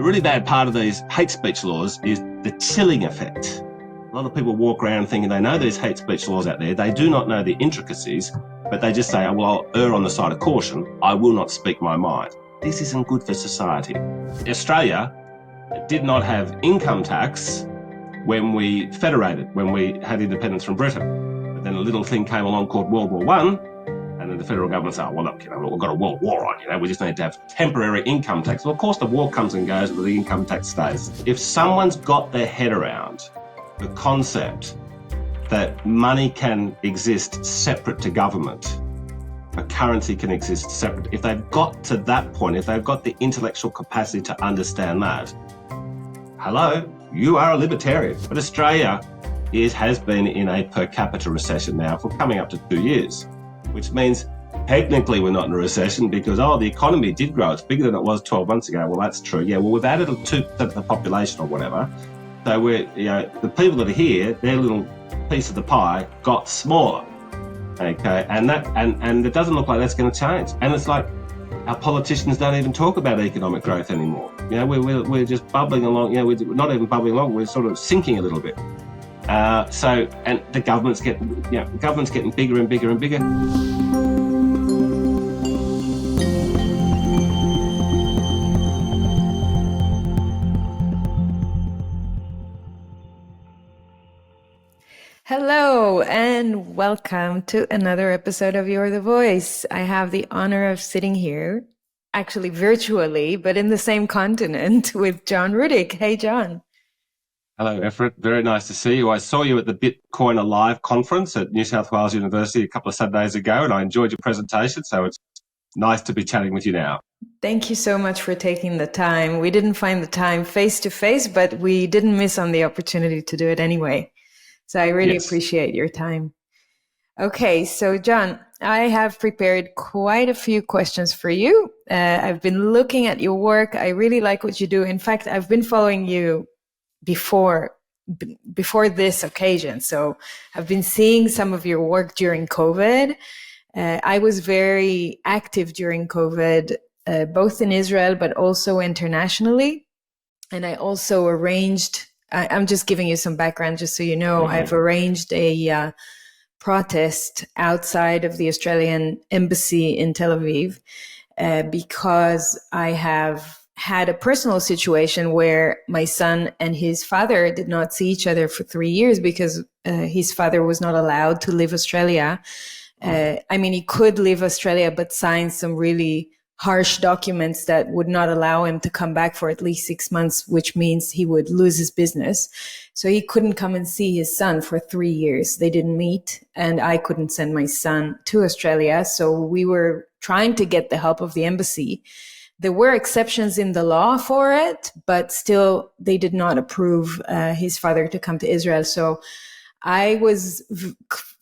really bad part of these hate speech laws is the chilling effect. A lot of people walk around thinking they know there's hate speech laws out there. They do not know the intricacies, but they just say, well, I'll err on the side of caution. I will not speak my mind. This isn't good for society. Australia did not have income tax when we federated, when we had independence from Britain. But then a little thing came along called World War I, and then the federal government said, well, look, we've got a world war on, we just need to have temporary income tax. Well, of course, the war comes and goes, but the income tax stays. If someone's got their head around the concept that money can exist separate to government, a currency can exist separate, if they've got to that point, if they've got the intellectual capacity to understand that, hello, you are a libertarian. But Australia has been in a per capita recession now for coming up to 2 years, which means technically we're not in a recession because, the economy did grow. It's bigger than it was 12 months ago. Well, that's true. Yeah, well, we've added 2% of the population or whatever. So the people that are here, their little piece of the pie got smaller. Okay, and it doesn't look like that's going to change. And it's like our politicians don't even talk about economic growth anymore. We're just bubbling along. We're not even bubbling along. We're sort of sinking a little bit. And the government's getting bigger and bigger and bigger. Hello and welcome to another episode of You're the Voice. I have the honor of sitting here, actually virtually, but in the same continent with John Ruddick. Hey, John. Hello, Efrat. Very nice to see you. I saw you at the Bitcoin Alive conference at New South Wales University a couple of Saturdays ago, and I enjoyed your presentation, so it's nice to be chatting with you now. Thank you so much for taking the time. We didn't find the time face-to-face, but we didn't miss on the opportunity to do it anyway. So I really appreciate your time. Okay, so John, I have prepared quite a few questions for you. I've been looking at your work. I really like what you do. In fact, I've been following you before this occasion. So I've been seeing some of your work during COVID. I was very active during COVID, both in Israel, but also internationally. And I also arranged, I'm just giving you some background just so you know, I've arranged a protest outside of the Australian embassy in Tel Aviv because I have had a personal situation where my son and his father did not see each other for 3 years because his father was not allowed to leave Australia. He could leave Australia, but signed some really harsh documents that would not allow him to come back for at least 6 months, which means he would lose his business. So he couldn't come and see his son for 3 years. They didn't meet, and I couldn't send my son to Australia. So we were trying to get the help of the embassy. There were exceptions in the law for it, but still they did not approve his father to come to Israel. So I was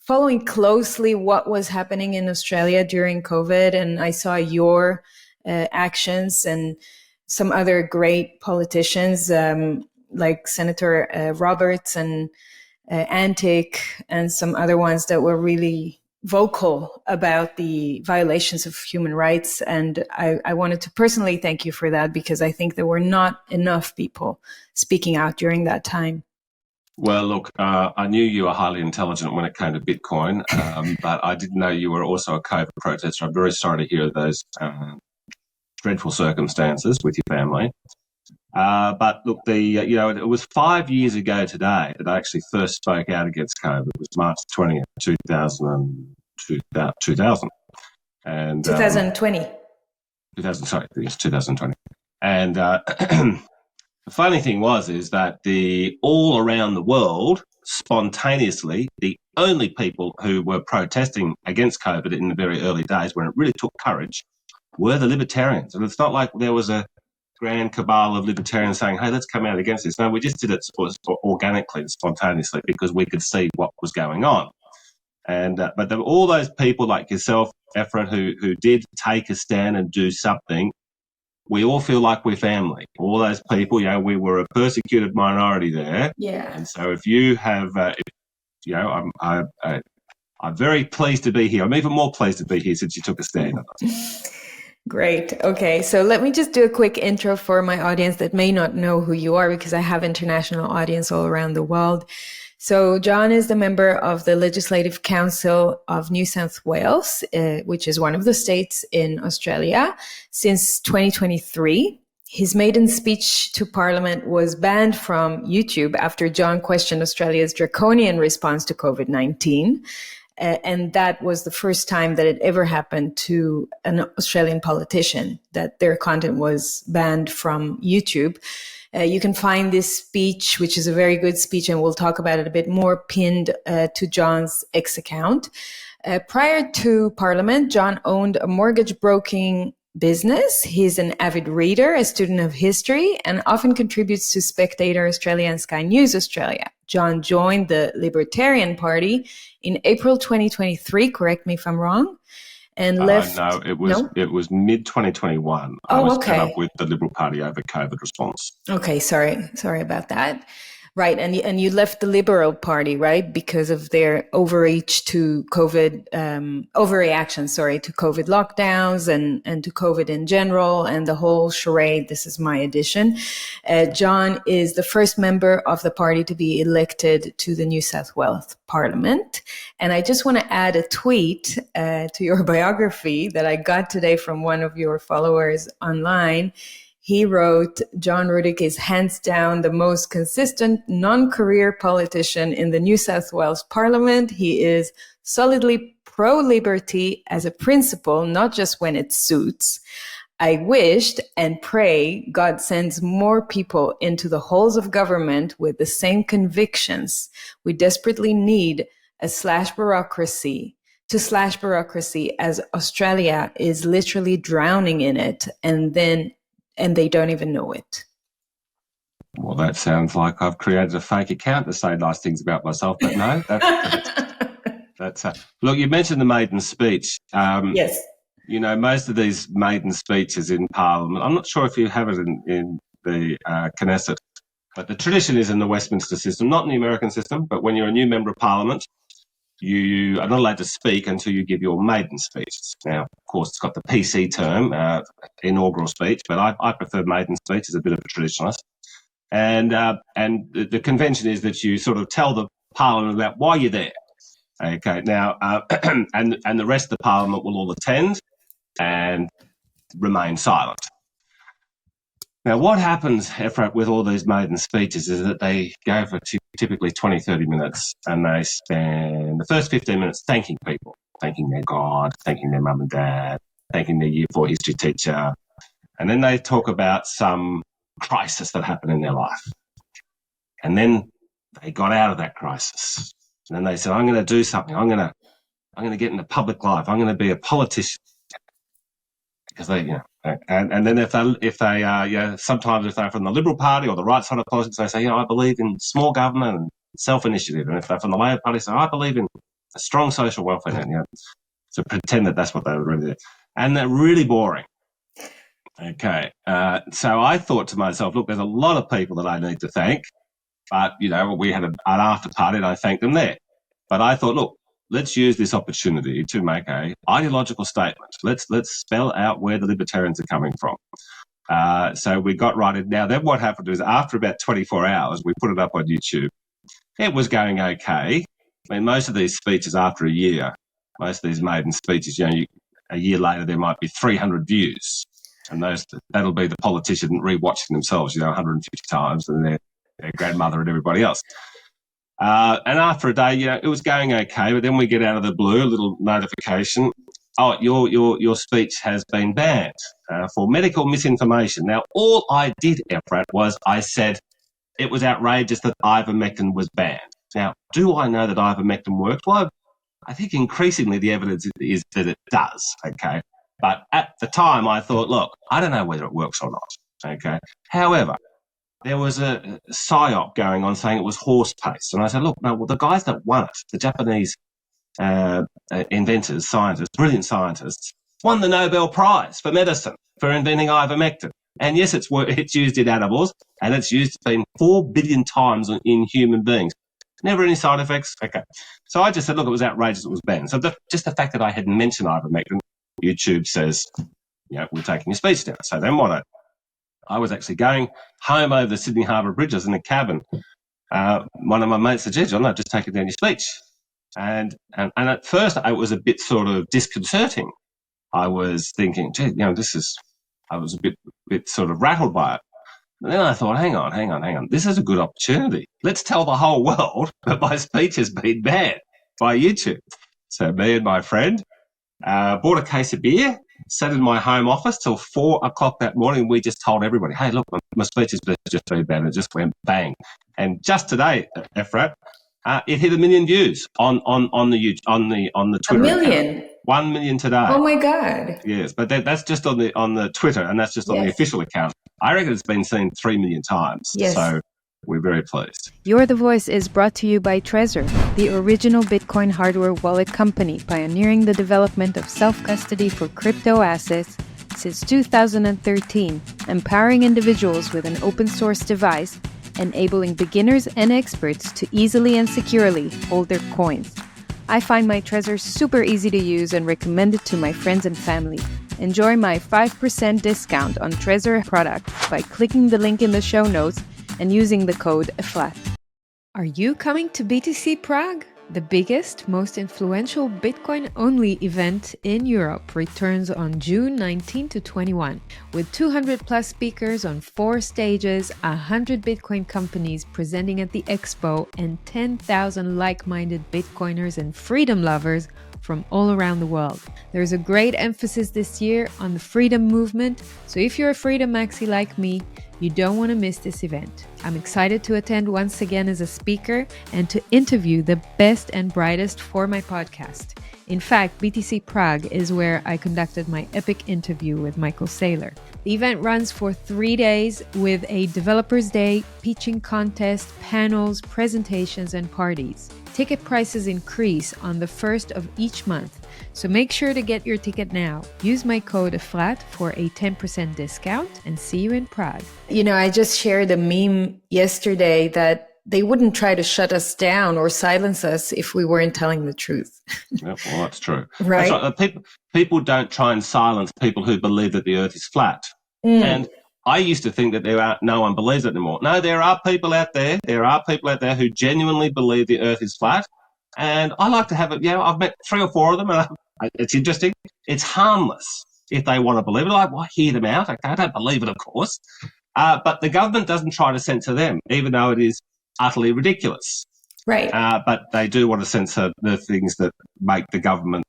following closely what was happening in Australia during COVID, and I saw your actions and some other great politicians like Senator Roberts and Antic and some other ones that were really vocal about the violations of human rights. And I wanted to personally thank you for that because I think there were not enough people speaking out during that time. Well, look, I knew you were highly intelligent when it came to Bitcoin, but I didn't know you were also a COVID protester. I'm very sorry to hear those dreadful circumstances with your family. But look, it was 5 years ago today that I actually first spoke out against COVID. It was March 20th, 2000. And 2020. 2020. And the funny thing is that all around the world, spontaneously, the only people who were protesting against COVID in the very early days, when it really took courage, were the libertarians. And it's not like there was a grand cabal of libertarians saying, hey, let's come out against this. No, we just did it organically and spontaneously because we could see what was going on. And but there were all those people like yourself, Efrat, who did take a stand and do something. We all feel like we're family. All those people, we were a persecuted minority there. Yeah. And so if you have, I'm very pleased to be here. I'm even more pleased to be here since you took a stand. Great. Okay, so let me just do a quick intro for my audience that may not know who you are, because I have international audience all around the world. So John is the member of the Legislative Council of New South Wales, which is one of the states in Australia, since 2023. His maiden speech to Parliament was banned from YouTube after John questioned Australia's draconian response to COVID-19. And that was the first time that it ever happened to an Australian politician, that their content was banned from YouTube. You can find this speech, which is a very good speech, and we'll talk about it a bit more, pinned to John's X account. Prior to Parliament, John owned a mortgage broking business. He's an avid reader, a student of history, and often contributes to Spectator Australia and Sky News Australia. John joined the Libertarian Party in April 2023, correct me if I'm wrong, and left... No, it was mid-2021. I was fed up with the Liberal Party over COVID response. Okay, sorry about that. Right, and you left the Liberal Party, right, because of their overreach to COVID, overreaction, to COVID lockdowns and to COVID in general, and the whole charade. This is my addition. John is the first member of the party to be elected to the New South Wales Parliament. And I just want to add a tweet to your biography that I got today from one of your followers online. He wrote, John Ruddick is hands down the most consistent non-career politician in the New South Wales Parliament. He is solidly pro-liberty as a principle, not just when it suits. I wished and pray God sends more people into the halls of government with the same convictions. We desperately need a slash bureaucracy as Australia is literally drowning in it, and they don't even know it. Well, that sounds like I've created a fake account to say nice things about myself, but no, that's look, you mentioned the maiden speech. Yes. You know, most of these maiden speeches in Parliament, I'm not sure if you have it in the Knesset, but the tradition is in the Westminster system, not in the American system, but when you're a new member of Parliament, you are not allowed to speak until you give your maiden speech. Now, of course, it's got the PC term, inaugural speech, but I prefer maiden speech as a bit of a traditionalist. And the convention is that you sort of tell the Parliament about why you're there. Okay, now, and the rest of the Parliament will all attend and remain silent. Now, what happens, Ephrat, with all these maiden speeches is that they go for typically 20, 30 minutes, and they spend the first 15 minutes thanking people, thanking their God, thanking their mum and dad, thanking their Year 4 history teacher. And then they talk about some crisis that happened in their life. And then they got out of that crisis. And then they said, I'm going to do something. I'm going to get into public life. I'm going to be a politician. Because they, and then if they sometimes if they're from the Liberal Party or the right side of politics, they say, I believe in small government and self-initiative. And if they're from the Labor Party, they say, I believe in a strong social welfare net. So pretend that that's what they were really doing. And they're really boring. Okay. So I thought to myself, look, there's a lot of people that I need to thank, but, we had an after party and I thanked them there. But I thought, look, let's use this opportunity to make a ideological statement. Let's spell out where the libertarians are coming from. So we got right in. Now, then what happened was after about 24 hours, we put it up on YouTube. It was going okay. I mean, most of these speeches after a year, most of these maiden speeches, a year later, there might be 300 views. And that'll be the politician rewatching themselves, 150 times, and their grandmother and everybody else. And after a day, it was going okay, but then we get out of the blue, a little notification. Oh, your speech has been banned for medical misinformation. Now, all I did, Ephrat, was I said it was outrageous that ivermectin was banned. Now, do I know that ivermectin works? Well, I think increasingly the evidence is that it does, okay? But at the time, I thought, look, I don't know whether it works or not, okay? However, there was a psyop going on saying it was horse paste. And I said, look, no, well, the guys that won it, the Japanese inventors, scientists, brilliant scientists, won the Nobel Prize for medicine for inventing ivermectin. And yes, it's used in animals, and it's used 4 billion times in human beings. Never any side effects. Okay. So I just said, look, it was outrageous, it was banned. So just the fact that I had mentioned ivermectin, YouTube says, we're taking your speech down. So then what I was actually going home over the Sydney Harbour bridges in a cabin. One of my mates said, "Gee, John, I've just taken down your speech." And at first it was a bit sort of disconcerting. I was thinking, gee, I was a bit sort of rattled by it. And then I thought, hang on. This is a good opportunity. Let's tell the whole world that my speech has been banned by YouTube. So me and my friend bought a case of beer, sat in my home office till 4 o'clock that morning. We just told everybody, hey, look, my speech has just been banned. It just went bang. And just today, Efrat, it hit 1 million views on the Twitter 1 million? account. 1 million today. Oh my God. Yes, but that's just on the Twitter, and that's just on the official account. I reckon it's been seen 3 million times. Yes. So we're very pleased. You're the Voice is brought to you by Trezor, the original Bitcoin hardware wallet company pioneering the development of self-custody for crypto assets since 2013, empowering individuals with an open source device, enabling beginners and experts to easily and securely hold their coins. I find my Trezor super easy to use and recommend it to my friends and family. Enjoy my 5% discount on Trezor products by clicking the link in the show notes and using the code FLAT. Are you coming to BTC Prague? The biggest, most influential Bitcoin-only event in Europe returns on June 19 to 21, with 200 plus speakers on 4 stages, 100 Bitcoin companies presenting at the expo, and 10,000 like-minded Bitcoiners and freedom lovers from all around the world. There's a great emphasis this year on the freedom movement, so if you're a freedom maxi like me, you don't want to miss this event. I'm excited to attend once again as a speaker and to interview the best and brightest for my podcast. In fact, BTC Prague is where I conducted my epic interview with Michael Saylor. The event runs for 3 days with a developers day, pitching contest, panels, presentations, and parties. Ticket prices increase on the 1st of each month, so make sure to get your ticket now. Use my code FLAT for a 10% discount and see you in Prague. You know, I just shared a meme yesterday that they wouldn't try to shut us down or silence us if we weren't telling the truth. Yeah, well, that's true. Right? That's right. People don't try and silence people who believe that the earth is flat. And I used to think that no one believes it anymore. No, there are people out there. There are people out there who genuinely believe the earth is flat. And I like to have it. I've met 3 or 4 of them, and it's interesting. It's harmless if they want to believe it. I hear them out. Okay, I don't believe it, of course. But the government doesn't try to censor them, even though it is utterly ridiculous. Right. But they do want to censor the things that make the government,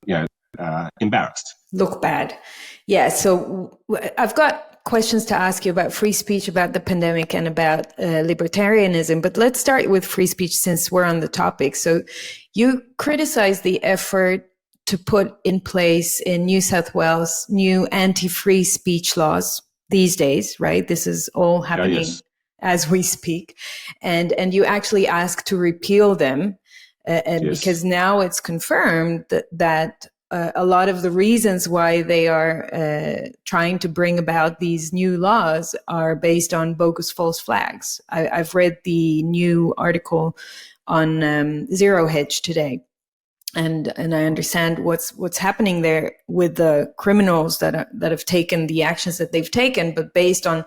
embarrassed. Look bad. Yeah. So I've got questions to ask you about free speech, about the pandemic, and about libertarianism. But let's start with free speech since we're on the topic. So you criticize the effort to put in place in New South Wales new anti-free speech laws these days, right? This is all happening as we speak. And you actually ask to repeal them because now it's confirmed that a lot of the reasons why they are trying to bring about these new laws are based on bogus false flags. I've read the new article on Zero Hedge today, and I understand what's happening there with the criminals that have taken the actions that they've taken, but based on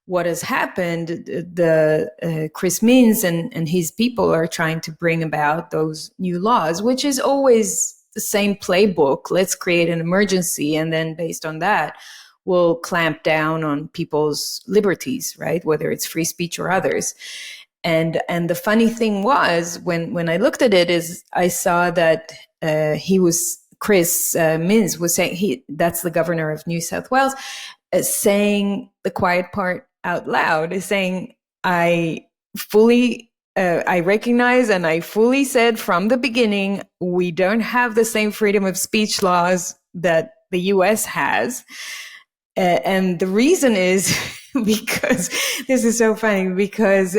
what has happened, the Chris Minns and his people are trying to bring about those new laws, which is always the same playbook. Let's create an emergency, and then based on that, we'll clamp down on people's liberties, right? Whether it's free speech or others. And the funny thing was, when I looked at it, is I saw that Chris Minns was saying, that's the governor of New South Wales, saying the quiet part out loud, is saying, I recognize and I fully said from the beginning, we don't have the same freedom of speech laws that the US has. And the reason is because, this is so funny, because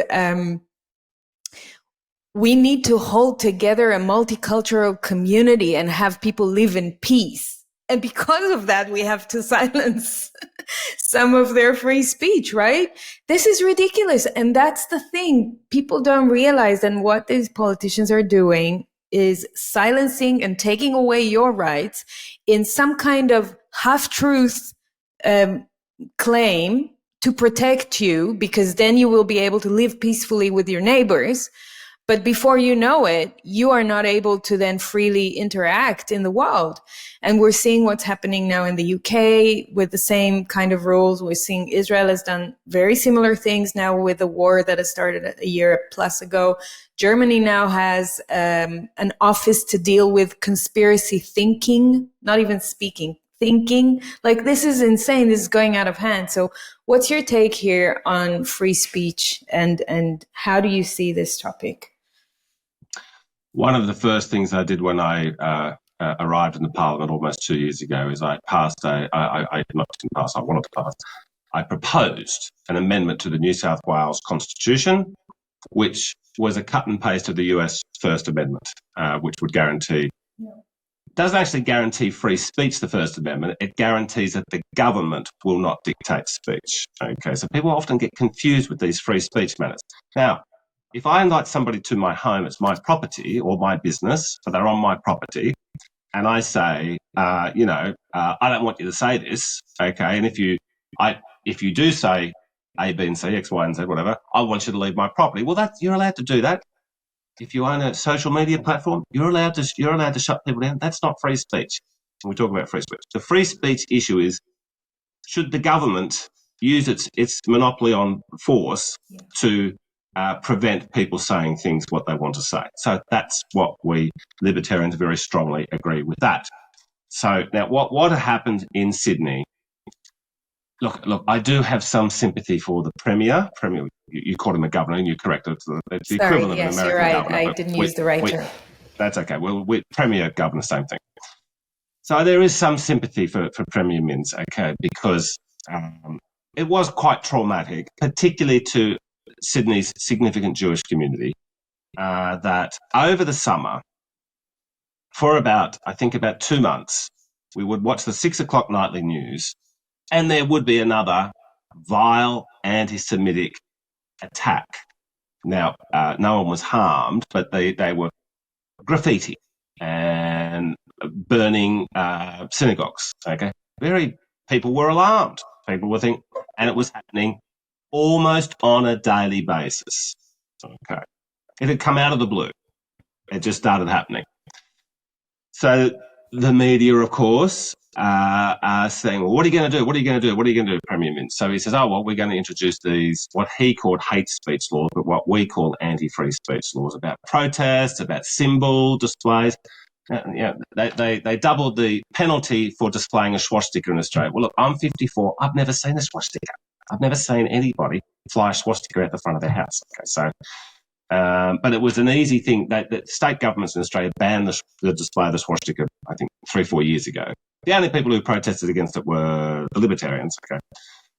we need to hold together a multicultural community and have people live in peace. And because of that, we have to silence some of their free speech, right? This is ridiculous. And that's the thing people don't realize. And what these politicians are doing is silencing and taking away your rights in some kind of half-truth claim to protect you, because then you will be able to live peacefully with your neighbors. But before you know it, you are not able to then freely interact in the world. And we're seeing what's happening now in the UK with the same kind of rules. We're seeing Israel has done very similar things now with the war that has started a year plus ago. Germany now has an office to deal with conspiracy thinking, not even speaking, thinking. Like, this is insane. This is going out of hand. So what's your take here on free speech, and how do you see this topic? One of the first things I did when I arrived in the Parliament almost 2 years ago is I proposed an amendment to the New South Wales Constitution, which was a cut and paste of the US First Amendment, which would guarantee, doesn't actually guarantee free speech, the First Amendment. It guarantees that the government will not dictate speech. Okay, so people often get confused with these free speech matters. Now, if I invite somebody to my home, it's my property or my business, but they're on my property, and I say, I don't want you to say this, okay, and if you do say A, B, and C, X, Y, and Z, whatever, I want you to leave my property. Well, you're allowed to do that. If you own a social media platform, you're allowed to shut people down. That's not free speech. And we talk about free speech. The free speech issue is, should the government use its monopoly on force to prevent people saying things what they want to say? So that's what we libertarians very strongly agree with that. So now what happened in Sydney? Look, I do have some sympathy for the Premier. You called him a governor, and you're correct. It's the equivalent of an American you're right. governor. I didn't use the right term. That's okay. Well, Premier, governor, same thing. So there is some sympathy for Premier Minns, okay, because it was quite traumatic, particularly to Sydney's significant Jewish community, that over the summer, for about 2 months, we would watch the 6 o'clock nightly news, and there would be another vile anti-Semitic attack. Now, no one was harmed, but they were graffiti and burning synagogues. Okay, people were alarmed. People were thinking, and it was happening almost on a daily basis. Okay, it had come out of the blue. It just started happening. So the media, of course, are saying, well, what are you going to do? What are you going to do? What are you going to do, Premier Minns? So he says, we're going to introduce these, what he called hate speech laws, but what we call anti-free speech laws, about protests, about symbol displays. They doubled the penalty for displaying a swastika in Australia. Well, look, I'm 54. I've never seen a swastika. I've never seen anybody fly a swastika out the front of their house. Okay, so, but it was an easy thing that state governments in Australia banned the display of the swastika, I think, 3-4 years ago. The only people who protested against it were the Libertarians. Okay,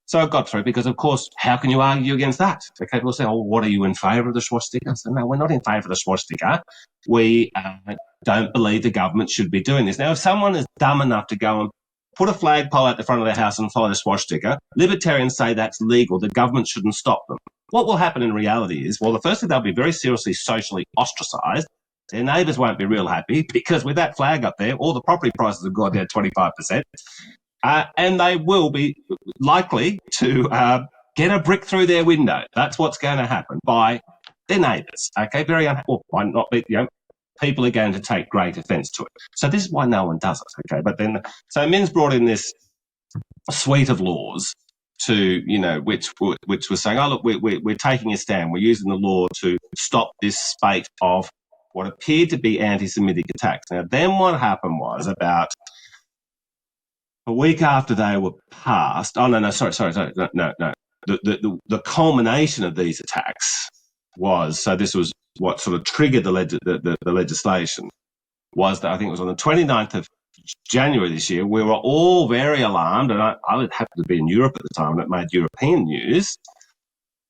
so it got through because, of course, how can you argue against that? Okay, people say, what are you in favour of the swastika? I said, no, we're not in favour of the swastika. We don't believe the government should be doing this. Now, if someone is dumb enough to go and put a flagpole at the front of their house and follow the swastika, Libertarians say that's legal. The government shouldn't stop them. What will happen in reality is, well, firstly, they'll be very seriously socially ostracised. Their neighbours won't be real happy because with that flag up there, all the property prices have gone down 25%. And they will be likely to get a brick through their window. That's what's going to happen by their neighbours. Okay, very unhappy. Well, why not be, people are going to take great offence to it. So this is why no one does it. Okay, but then, so Minns brought in this suite of laws to, which was saying, look, we're taking a stand. We're using the law to stop this spate of what appeared to be anti-Semitic attacks. Now, then what happened was about a week after they were passed. Oh, no, sorry. No. The culmination of these attacks was, so this was what sort of triggered the legislation, was that I think it was on the 29th of January this year, we were all very alarmed, and I happened to be in Europe at the time, and it made European news,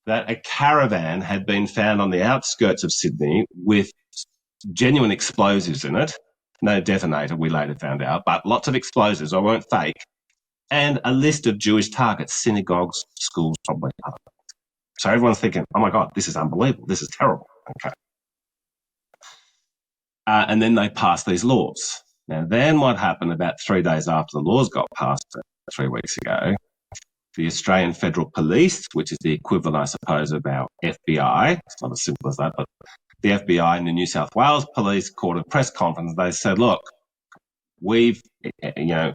that a caravan had been found on the outskirts of Sydney with genuine explosives in it. No detonator, we later found out, but lots of explosives, they weren't fake, and a list of Jewish targets, synagogues, schools, probably. So everyone's thinking, oh my God, this is unbelievable, this is terrible. Okay. And then they passed these laws. Now, then what happened about 3 days after the laws got passed 3 weeks ago the Australian Federal Police, which is the equivalent, I suppose, of our FBI. It's not as simple as that, but the FBI and the New South Wales Police called a press conference. They said, look, we've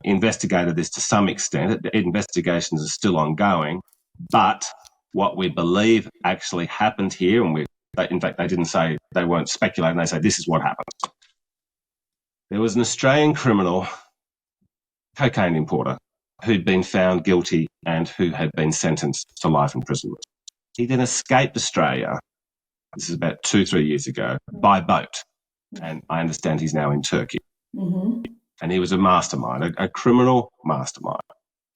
investigated this to some extent. Investigations are still ongoing, but what we believe actually happened here, and in fact, they didn't say, they weren't speculating, they say this is what happened. There was an Australian criminal, cocaine importer, who'd been found guilty and who had been sentenced to life imprisonment. He then escaped Australia, this is about 2-3 years ago, by boat. And I understand he's now in Turkey. Mm-hmm. And he was a mastermind, a criminal mastermind.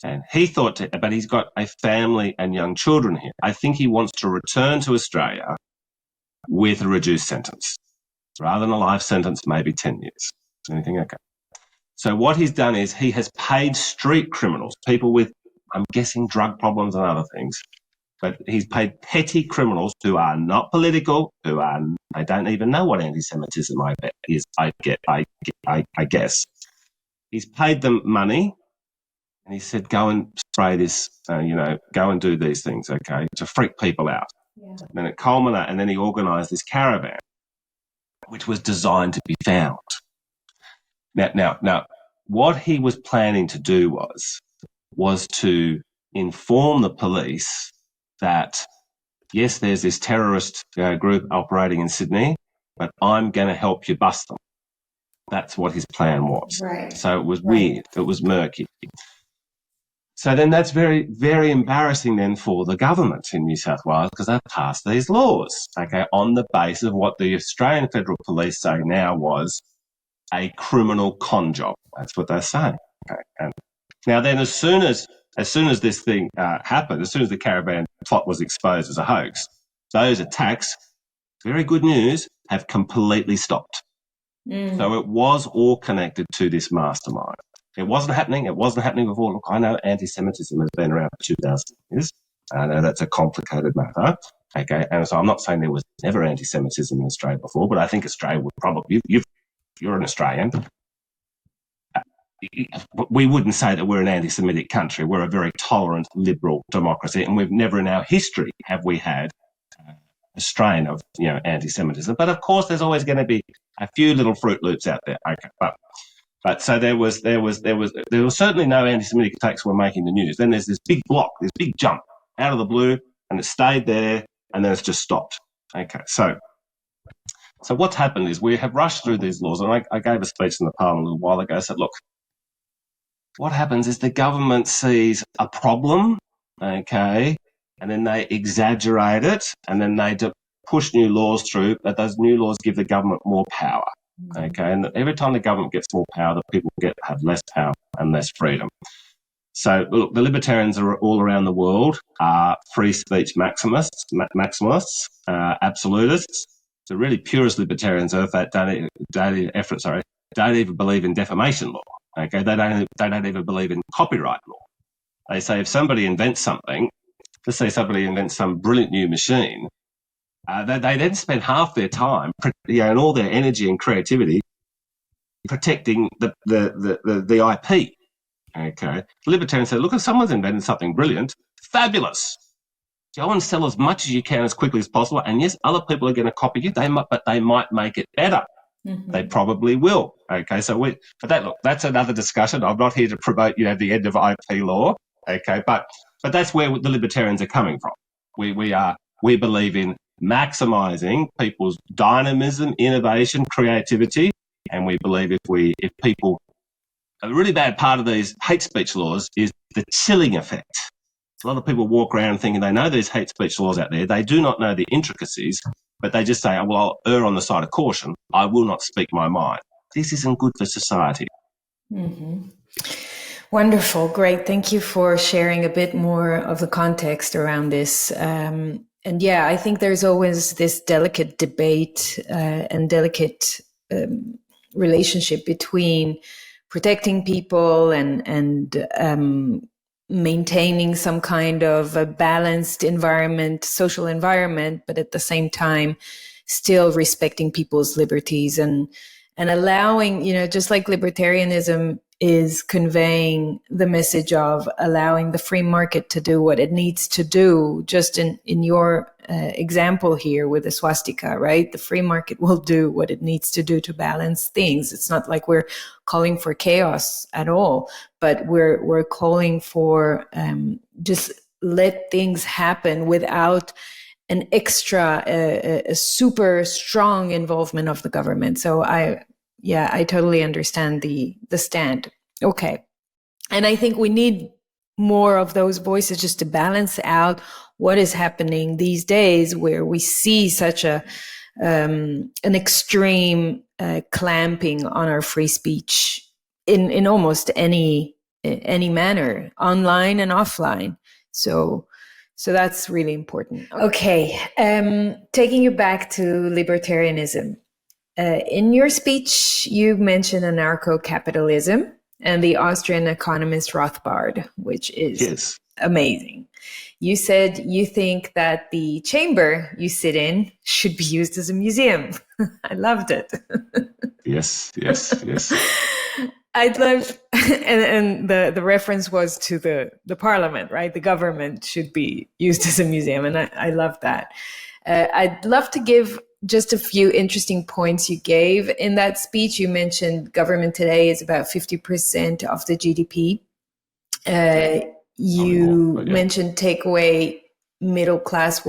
And he thought, but he's got a family and young children here. I think he wants to return to Australia with a reduced sentence. Rather than a life sentence, maybe 10 years. Anything okay? So what he's done is he has paid street criminals, people with, I'm guessing, drug problems and other things. But he's paid petty criminals who are not political, they don't even know what anti-Semitism is, I guess. He's paid them money, and he said, go and spray this, go and do these things, okay, to freak people out. Yeah. And then it culminated, and then he organised this caravan, which was designed to be found. Now, what he was planning to do was to inform the police that, yes, there's this terrorist group operating in Sydney, but I'm going to help you bust them. That's what his plan was. Right. So it was weird. It was murky. So then that's very, very embarrassing then for the government in New South Wales, because they've passed these laws, okay, on the basis of what the Australian Federal Police say now was a criminal con job. That's what they're saying. Okay. And now then, as soon as this thing happened, as soon as the caravan plot was exposed as a hoax, those attacks, very good news, have completely stopped. Mm. So it was all connected to this mastermind. It wasn't happening before. Look, I know anti-Semitism has been around for 2,000 years. I know that's a complicated matter. Okay, and so I'm not saying there was never anti-Semitism in Australia before, but I think Australia would probably, you're an Australian, we wouldn't say that we're an anti-Semitic country. We're a very tolerant, liberal democracy, and we've never in our history have we had a strain of anti-Semitism. But of course, there's always going to be a few little Fruit Loops out there. Okay, but so there was certainly no anti-Semitic attacks were making the news. Then there's this big block, this big jump out of the blue, and it stayed there, and then it's just stopped. Okay, so what's happened is we have rushed through these laws, and I gave a speech in the Parliament a little while ago. I said, look, what happens is the government sees a problem, okay, and then they exaggerate it, and then they push new laws through, but those new laws give the government more power, okay, and every time the government gets more power, the people have less power and less freedom. So, look, the libertarians are all around the world are free speech maximalists, absolutists. The really purist libertarians don't even believe in defamation law. Okay, they don't even believe in copyright law. They say if somebody invents something, let's say somebody invents some brilliant new machine, they then spend half their time, and all their energy and creativity, protecting the IP. Okay, the libertarians say, look, if someone's invented something brilliant, fabulous. Go and sell as much as you can as quickly as possible. And yes, other people are going to copy you, but they might make it better. Mm-hmm. They probably will. Okay, so that's another discussion. I'm not here to promote, the end of IP law. Okay, but that's where the libertarians are coming from. We believe in maximising people's dynamism, innovation, creativity, and we believe if people, a really bad part of these hate speech laws is the chilling effect. A lot of people walk around thinking they know there's hate speech laws out there. They do not know the intricacies, but they just say, well, I'll err on the side of caution. I will not speak my mind. This isn't good for society. Mm-hmm. Wonderful. Great. Thank you for sharing a bit more of the context around this. And yeah, I think there's always this delicate debate and delicate relationship between protecting people and maintaining some kind of a balanced environment, social environment, but at the same time, still respecting people's liberties and allowing, just like libertarianism is conveying the message of allowing the free market to do what it needs to do. Just in your example here with the swastika, right? The free market will do what it needs to do to balance things. It's not like we're calling for chaos at all, but we're calling for just let things happen without an extra, a super strong involvement of the government. So I totally understand the stand. Okay. And I think we need more of those voices just to balance out what is happening these days, where we see such an extreme clamping on our free speech in almost any manner, online and offline. So that's really important. Okay. Taking you back to libertarianism. In your speech, you mentioned anarcho-capitalism and the Austrian economist Rothbard, which is amazing. You said you think that the chamber you sit in should be used as a museum. I loved it. Yes. I'd love, and the reference was to the parliament, right? The government should be used as a museum, and I love that. I'd love to give just a few interesting points you gave in that speech. You mentioned government today is about 50% of the GDP. You mentioned taking away middle class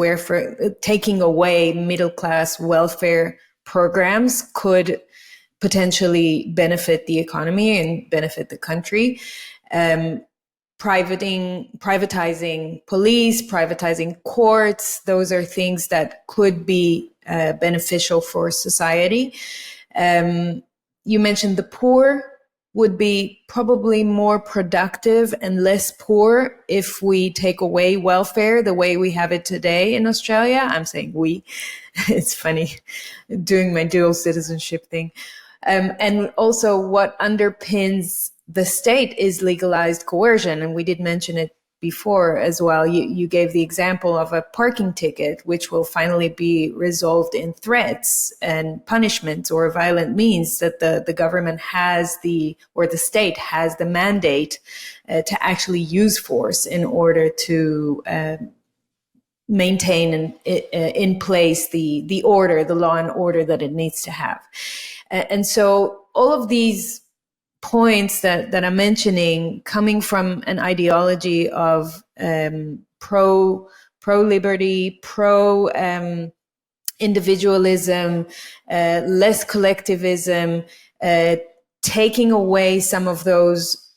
welfare programs could potentially benefit the economy and benefit the country. Privatizing police, privatizing courts, those are things that could be beneficial for society. You mentioned the poor would be probably more productive and less poor if we take away welfare the way we have it today in Australia. I'm saying we. It's funny doing my dual citizenship thing. And also what underpins the state is legalized coercion. And we did mention it before as well. You gave the example of a parking ticket, which will finally be resolved in threats and punishments or violent means, that the government has or the state has the mandate to actually use force in order to maintain in place the order, the law and order that it needs to have. And so all of these points that I'm mentioning, coming from an ideology of pro liberty, pro individualism, less collectivism, taking away some of those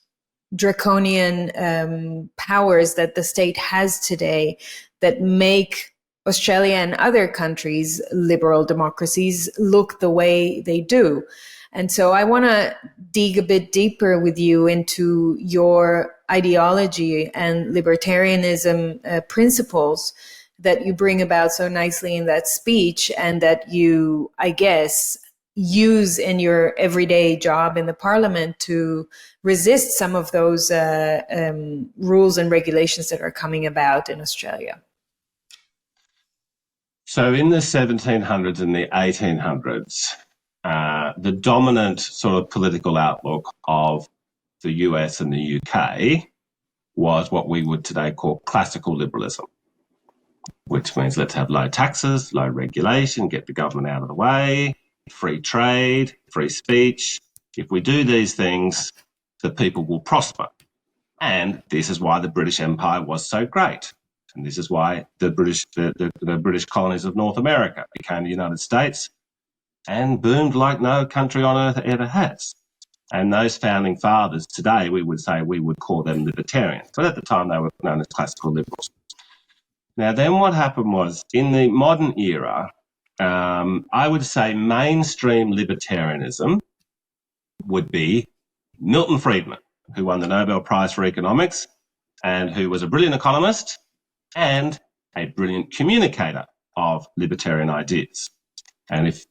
draconian powers that the state has today that make Australia and other countries, liberal democracies, look the way they do. And so I want to dig a bit deeper with you into your ideology and libertarianism principles that you bring about so nicely in that speech, and that you, I guess, use in your everyday job in the parliament to resist some of those rules and regulations that are coming about in Australia. So in the 1700s and the 1800s, the dominant sort of political outlook of the US and the UK was what we would today call classical liberalism, which means let's have low taxes, low regulation, get the government out of the way, free trade, free speech. If we do these things, the people will prosper. And this is why the British Empire was so great. And this is why the British colonies of North America became the United States and boomed like no country on earth ever has. And those founding fathers today, we would call them libertarians. But at the time, they were known as classical liberals. Now, then what happened was, in the modern era, I would say mainstream libertarianism would be Milton Fridman, who won the Nobel Prize for Economics and who was a brilliant economist and a brilliant communicator of libertarian ideas. And if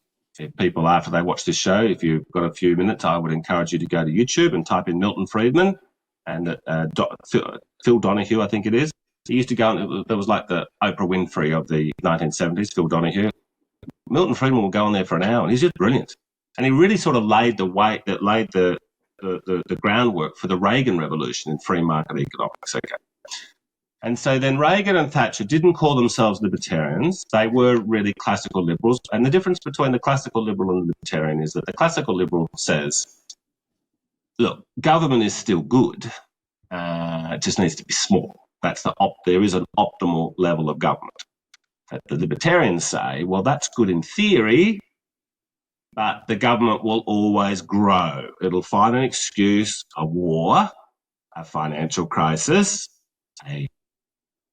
people, after they watch this show, if you've got a few minutes, I would encourage you to go to YouTube and type in Milton Fridman and Phil Donahue, I think it is. He used to go, and there was like the Oprah Winfrey of the 1970s, Phil Donahue. Milton Fridman will go on there for an hour, and he's just brilliant. And he really sort of laid the the groundwork for the Reagan revolution in free market economics. Okay. And so then Reagan and Thatcher didn't call themselves libertarians. They were really classical liberals. And the difference between the classical liberal and the libertarian is that the classical liberal says, look, government is still good. It just needs to be small. There is an optimal level of government. But the libertarians say, well, that's good in theory, but the government will always grow. It'll find an excuse, a war, a financial crisis, a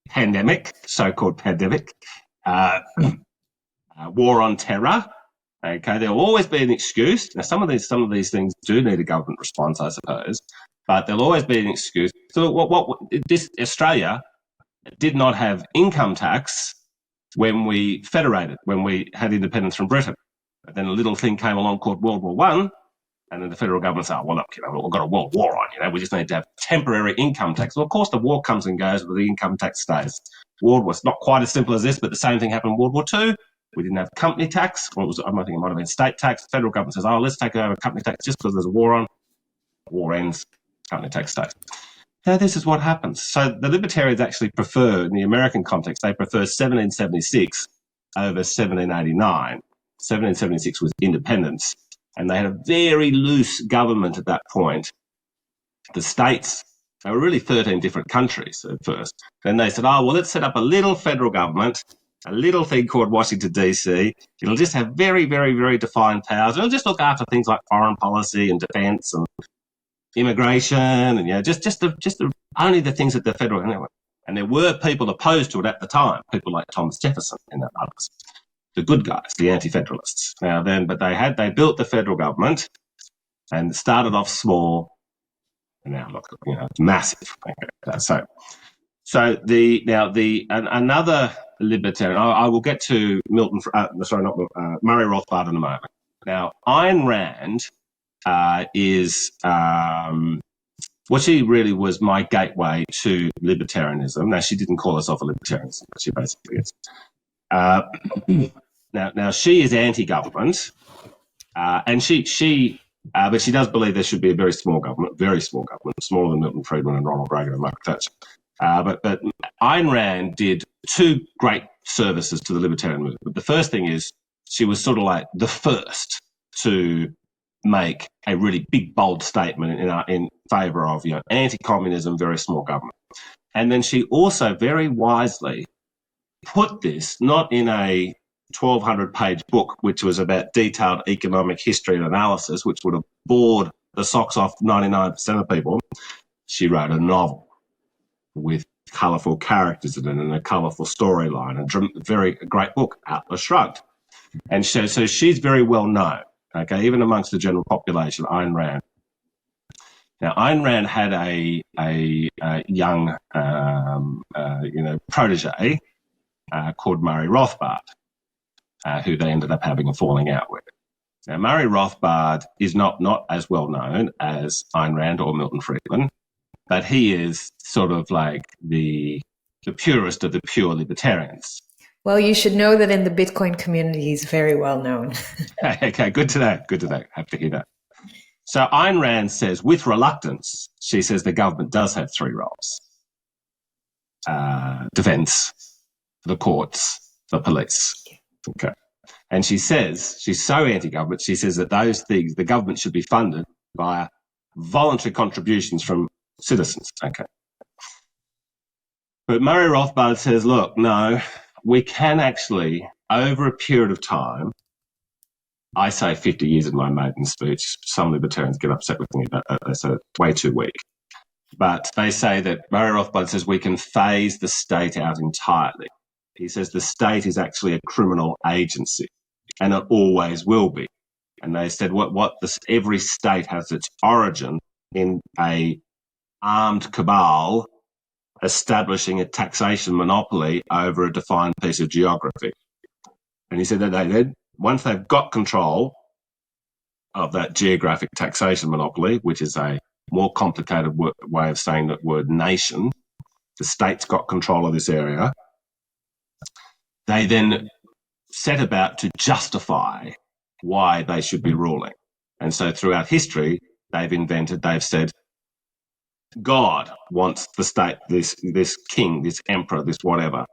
pandemic, so-called pandemic, war on terror. Okay, there will always be an excuse. Now, some of these things do need a government response, I suppose, but there'll always be an excuse. So, Australia did not have income tax when we federated, when we had independence from Britain. But then a little thing came along called World War I, and then the federal government said, oh, well, look, we've got a world war on, we just need to have temporary income tax. Well, of course, the war comes and goes, but the income tax stays. War was not quite as simple as this, but the same thing happened in World War II. We didn't have company tax. I think it might have been state tax. The federal government says, oh, let's take over company tax just because there's a war on. War ends, company tax stays. Now, this is what happens. So the libertarians actually prefer, in the American context, they prefer 1776 over 1789. 1776 was independence, and they had a very loose government at that point. The states, they were really 13 different countries at first. Then they said, oh, well, let's set up a little federal government, a little thing called Washington, D.C. It'll just have very, very, very defined powers. It'll just look after things like foreign policy and defence and immigration and, just only the things that the federal... And there were people opposed to it at the time, people like Thomas Jefferson and others. The good guys, the anti-federalists. But they built the federal government and started off small, and now look, it's massive. Okay. Another libertarian. I will get to Milton. Murray Rothbard in a moment. Now, Ayn Rand is what she really was my gateway to libertarianism. Now, she didn't call herself a libertarian, but she basically is. Now she is anti-government, and but she does believe there should be a very small government, smaller than Milton, Fridman, and Ronald Reagan and Margaret Thatcher. But Ayn Rand did two great services to the libertarian movement. The first thing is she was sort of like the first to make a really big, bold statement in favour of anti-communism, very small government. And then she also very wisely put this not in a 1,200-page book, which was about detailed economic history and analysis, which would have bored the socks off 99% of people. She wrote a novel with colourful characters in it and a colourful storyline, a great book, Atlas Shrugged. And so she's very well known, okay, even amongst the general population, Ayn Rand. Now, Ayn Rand had a young, protege called Murray Rothbard, who they ended up having a falling out with. Now, Murray Rothbard is not as well known as Ayn Rand or Milton Friedman, but he is sort of like the purest of the pure libertarians. Well, you should know that in the Bitcoin community, he's very well known. Okay, good to know. Have to hear that. So Ayn Rand says, with reluctance, she says the government does have three roles. Defence, the courts, the police. Okay. And she says, she's so anti-government, she says that those things, the government should be funded via voluntary contributions from citizens. Okay. But Murray Rothbard says, look, no, we can actually, over a period of time, I say 50 years in my maiden speech, some libertarians get upset with me about that, they say it's way too weak. But they say that Murray Rothbard says we can phase the state out entirely. He says the state is actually a criminal agency, and it always will be. And they said every state has its origin in a armed cabal establishing a taxation monopoly over a defined piece of geography. And he said that once they've got control of that geographic taxation monopoly, which is a more complicated way of saying that word nation, the state's got control of this area, they then set about to justify why they should be ruling. And so throughout history, they've invented, they've said, God wants the state, this king, this emperor, this whatever,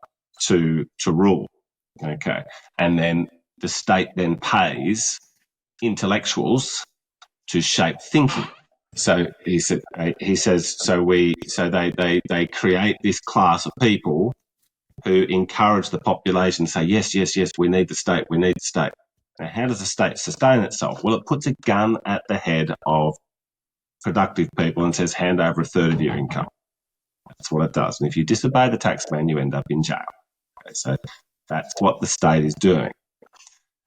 to rule. Okay. And then the state then pays intellectuals to shape thinking. So he says, they create this class of people who encourage the population to say, yes, we need the state, we need the state. Now, how does the state sustain itself? Well, it puts a gun at the head of productive people and says, hand over a third of your income. That's what it does. And if you disobey the tax man, you end up in jail. Okay, so that's what the state is doing.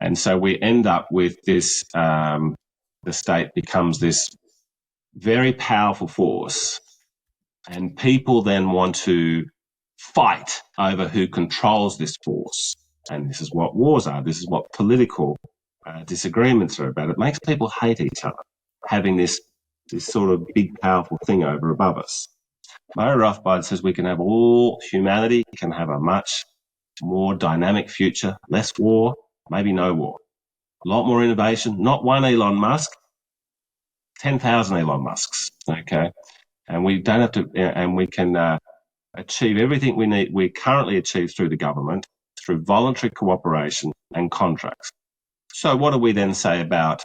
And so we end up with this, the state becomes this very powerful force, and people then want to fight over who controls this force. And this is what wars are. This is what political disagreements are about. It makes people hate each other, having this sort of big, powerful thing over above us. Murray Rothbard says we can have all humanity can have a much more dynamic future, less war, maybe no war, a lot more innovation, not one Elon Musk, 10,000 Elon Musks, okay? And we don't have to, and we can achieve everything we currently achieve through the government, through voluntary cooperation and contracts. So what do we then say about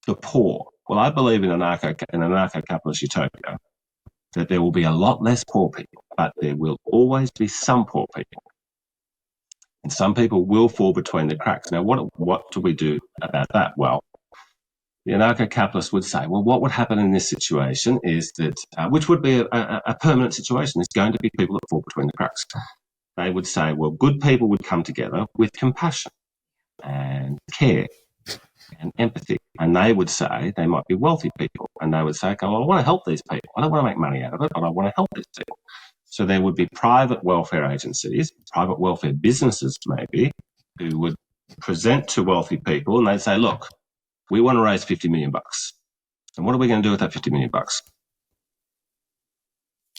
the poor? Well, I believe in an anarcho-capitalist utopia that there will be a lot less poor people, but there will always be some poor people. And some people will fall between the cracks. Now, what do we do about that? Well, the anarcho-capitalists would say, well, what would happen in this situation is that, which would be a permanent situation, there's going to be people that fall between the cracks. They would say, well, good people would come together with compassion and care and empathy. And they would say, they might be wealthy people, and they would say, okay, well, I want to help these people. I don't want to make money out of it, but I want to help these people. So there would be private welfare agencies, private welfare businesses maybe, who would present to wealthy people, and they'd say, look, we want to raise $50 million. And what are we going to do with that $50 million?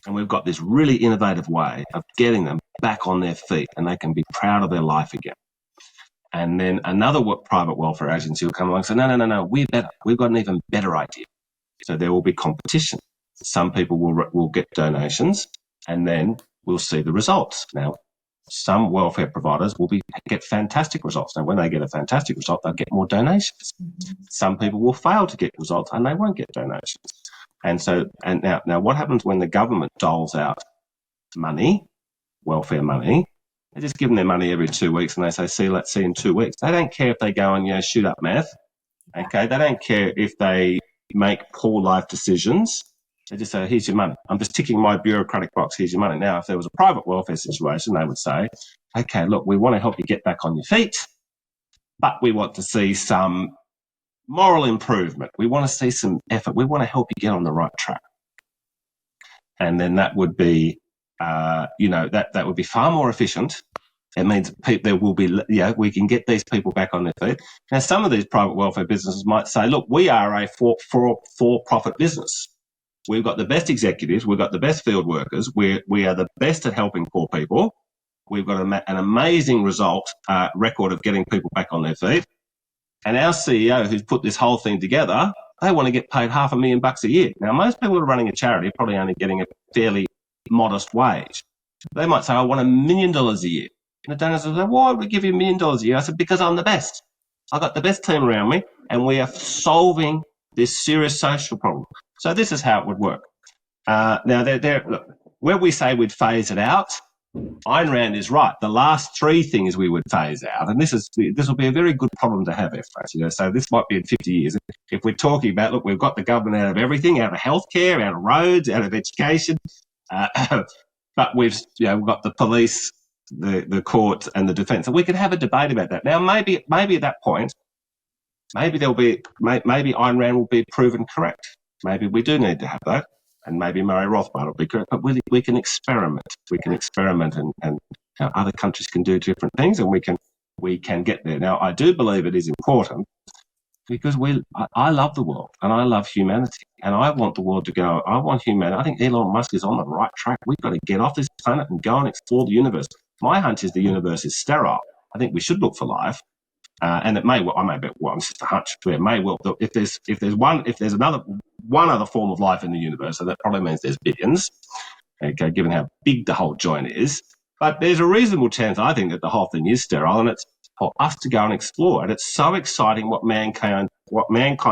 And we've got this really innovative way of getting them back on their feet, and they can be proud of their life again. And then another private welfare agency will come along and say, no, we're better. We've got an even better idea. So there will be competition. Some people will get donations, and then we'll see the results. Now, some welfare providers will get fantastic results. Now, when they get a fantastic result, they'll get more donations. Some people will fail to get results, and they won't get donations. And so, now what happens when the government doles out money, welfare money? They just give them their money every 2 weeks, and they say, let's see in 2 weeks. They don't care if they go and shoot up meth. Okay, they don't care if they make poor life decisions. They just say, here's your money. I'm just ticking my bureaucratic box. Here's your money. Now, if there was a private welfare situation, they would say, okay, look, we want to help you get back on your feet, but we want to see some moral improvement. We want to see some effort. We want to help you get on the right track. And then that would be, that would be far more efficient. It means there will be, we can get these people back on their feet. Now, some of these private welfare businesses might say, look, we are a for-profit business. We've got the best executives. We've got the best field workers. We are the best at helping poor people. We've got an amazing record of getting people back on their feet. And our CEO, who's put this whole thing together, they want to get paid $500,000 a year. Now, most people who are running a charity are probably only getting a fairly modest wage. They might say, I want $1 million a year. And the donors will say, why would we give you $1 million a year? I said, because I'm the best. I've got the best team around me, and we are solving this serious social problem. So this is how it would work. Now, look, where we say we'd phase it out, Ayn Rand is right. The last three things we would phase out, and this will be a very good problem to have, so this might be in 50 years. If we're talking about, look, we've got the government out of everything, out of healthcare, out of roads, out of education, but we've got the police, the courts, and the defence. And we could have a debate about that. Now, maybe at that point, maybe Ayn Rand will be proven correct. Maybe we do need to have that, and maybe Murray Rothbard will be correct. But we can experiment. We can experiment, and other countries can do different things, and we can get there. Now, I do believe it is important because I love the world and I love humanity, and I want the world to go. I want humanity. I think Elon Musk is on the right track. We've got to get off this planet and go and explore the universe. My hunch is the universe is sterile. I think we should look for life. And it may well, it's just a hunch. It may well, if there's another one other form of life in the universe, so that probably means there's billions, okay, given how big the whole joint is. But there's a reasonable chance, I think, that the whole thing is sterile, and it's for us to go and explore. And it's so exciting what mankind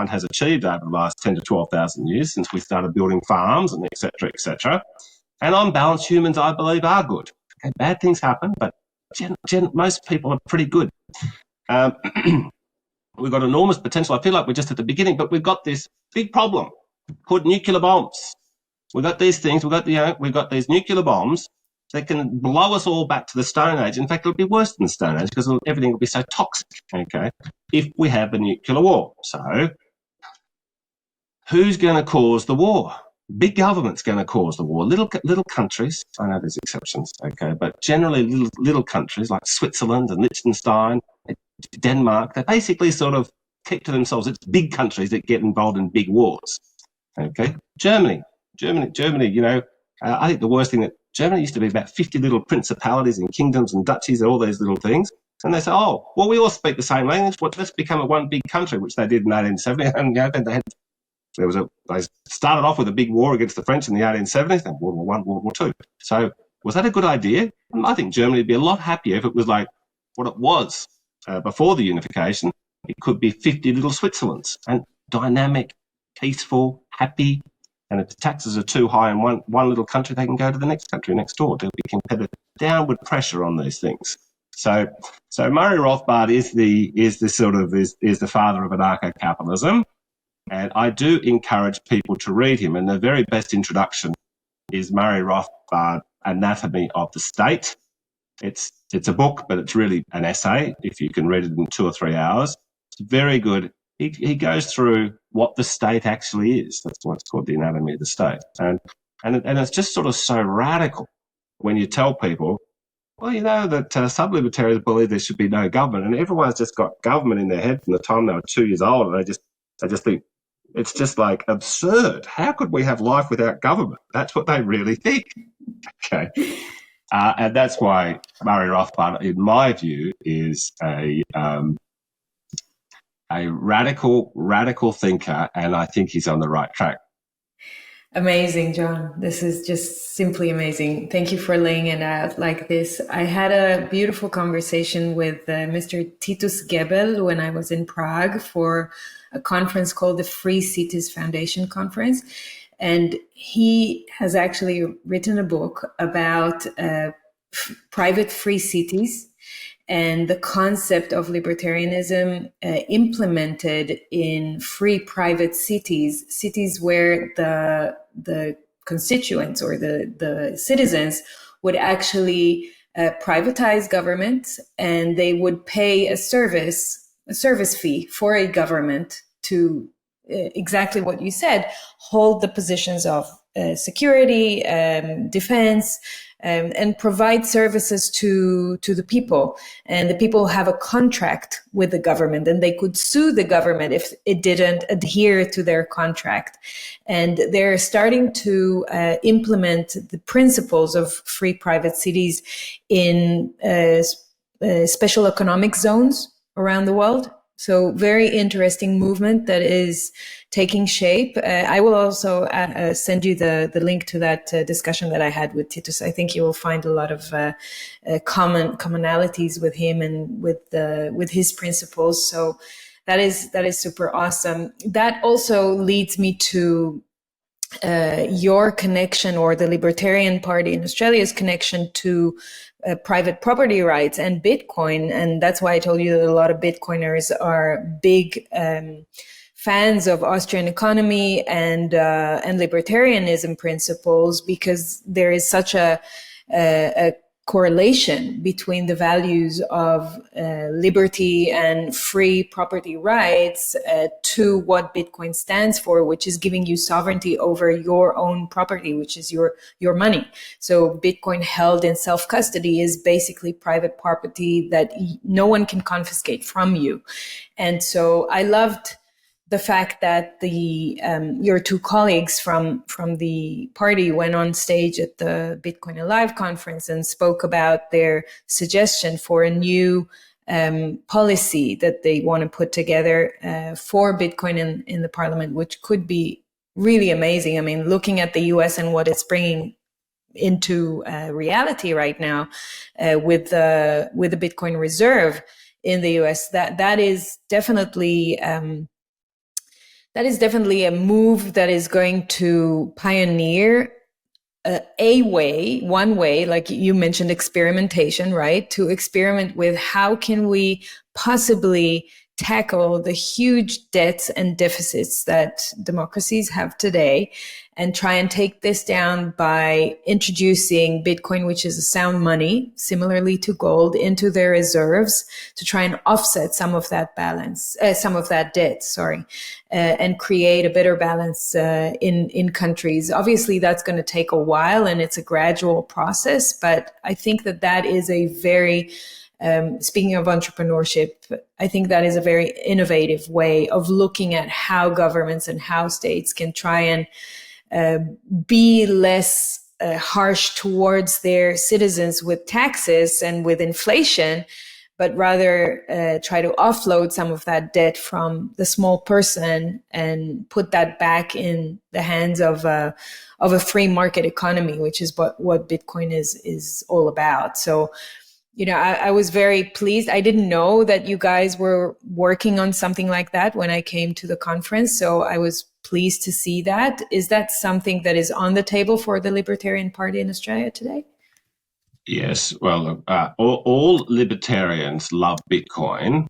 has achieved over the last 10 to 12,000 years since we started building farms and et cetera, et cetera. And on balance, humans, I believe, are good. Okay, bad things happen, but most people are pretty good. We've got enormous potential. I feel like we're just at the beginning, but we've got this big problem called nuclear bombs. We've got these things. We've got these nuclear bombs that can blow us all back to the Stone Age. In fact, it'll be worse than the Stone Age because everything will be so toxic, okay, if we have a nuclear war. So who's going to cause the war? Big government's going to cause the war. Little countries, I know there's exceptions, okay, but generally little countries like Switzerland and Liechtenstein, Denmark, they basically sort of keep to themselves. It's big countries that get involved in big wars, okay. Germany, I think the worst thing that Germany used to be about 50 little principalities and kingdoms and duchies and all these little things. And they say, oh, well, we all speak the same language. Let's become a one big country, which they did in 1870. And then they started off with a big war against the French in the 1870s, then World War I, World War II. So was that a good idea? I think Germany would be a lot happier if it was like what it was before the unification. It could be 50 little Switzerlands, and dynamic, peaceful, happy. And if the taxes are too high in one little country, they can go to the next country next door. There'll be competitive downward pressure on these things. So Murray Rothbard is the father of anarcho-capitalism, and I do encourage people to read him. And the very best introduction is Murray Rothbard, Anatomy of the State. It's a book, but it's really an essay. If you can read it in 2 or 3 hours, it's very good. He goes through what the state actually is. That's what's called the anatomy of the state. And it's just sort of so radical when you tell people, well, you know, that some libertarians believe there should be no government, and everyone's just got government in their head from the time they were 2 years old, and they just think it's just like absurd. How could we have life without government? That's what they really think. Okay. And that's why Murray Rothbard, in my view, is a radical thinker, and I think he's on the right track. Amazing, John. This is just simply amazing. Thank you for laying it out like this. I had a beautiful conversation with Mr. Titus Gebel when I was in Prague for a conference called the Free Cities Foundation Conference. And he has actually written a book about private free cities and the concept of libertarianism implemented in free private cities where the constituents or the citizens would actually privatize government, and they would pay a service fee for a government to exactly what you said, hold the positions of security, defense, and provide services to the people. And the people have a contract with the government, and they could sue the government if it didn't adhere to their contract. And they're starting to implement the principles of free private cities in special economic zones around the world. So very interesting movement that is taking shape. I will also send you the link to that discussion that I had with Titus. I think you will find a lot of commonalities with him and with his principles. So that is super awesome. That also leads me to your connection, or the Libertarian Party in Australia's connection to private property rights and Bitcoin. And that's why I told you that a lot of Bitcoiners are big fans of Austrian economy and libertarianism principles, because there is such a correlation between the values of liberty and free property rights to what Bitcoin stands for, which is giving you sovereignty over your own property, which is your money. So Bitcoin held in self-custody is basically private property that no one can confiscate from you. And so I loved the fact that your two colleagues from the party went on stage at the Bitcoin Alive conference and spoke about their suggestion for a new policy that they want to put together for Bitcoin in the parliament, which could be really amazing. I mean, looking at the US and what it's bringing into reality right now with the Bitcoin reserve in the US, that is definitely a move that is going to pioneer one way, like you mentioned, experimentation, right? To experiment with how can we possibly tackle the huge debts and deficits that democracies have today, and try and take this down by introducing Bitcoin, which is a sound money, similarly to gold, into their reserves to try and offset some of that debt, and create a better balance in countries. Obviously, that's going to take a while, and it's a gradual process, but I think that is a very speaking of entrepreneurship, I think that is a very innovative way of looking at how governments and how states can try and be less harsh towards their citizens with taxes and with inflation, but rather try to offload some of that debt from the small person and put that back in the hands of a free market economy, which is what Bitcoin is all about. So, I was very pleased. I didn't know that you guys were working on something like that when I came to the conference. So I was pleased to see that. Is that something that is on the table for the Libertarian Party in Australia today? Yes. Well, all libertarians love Bitcoin,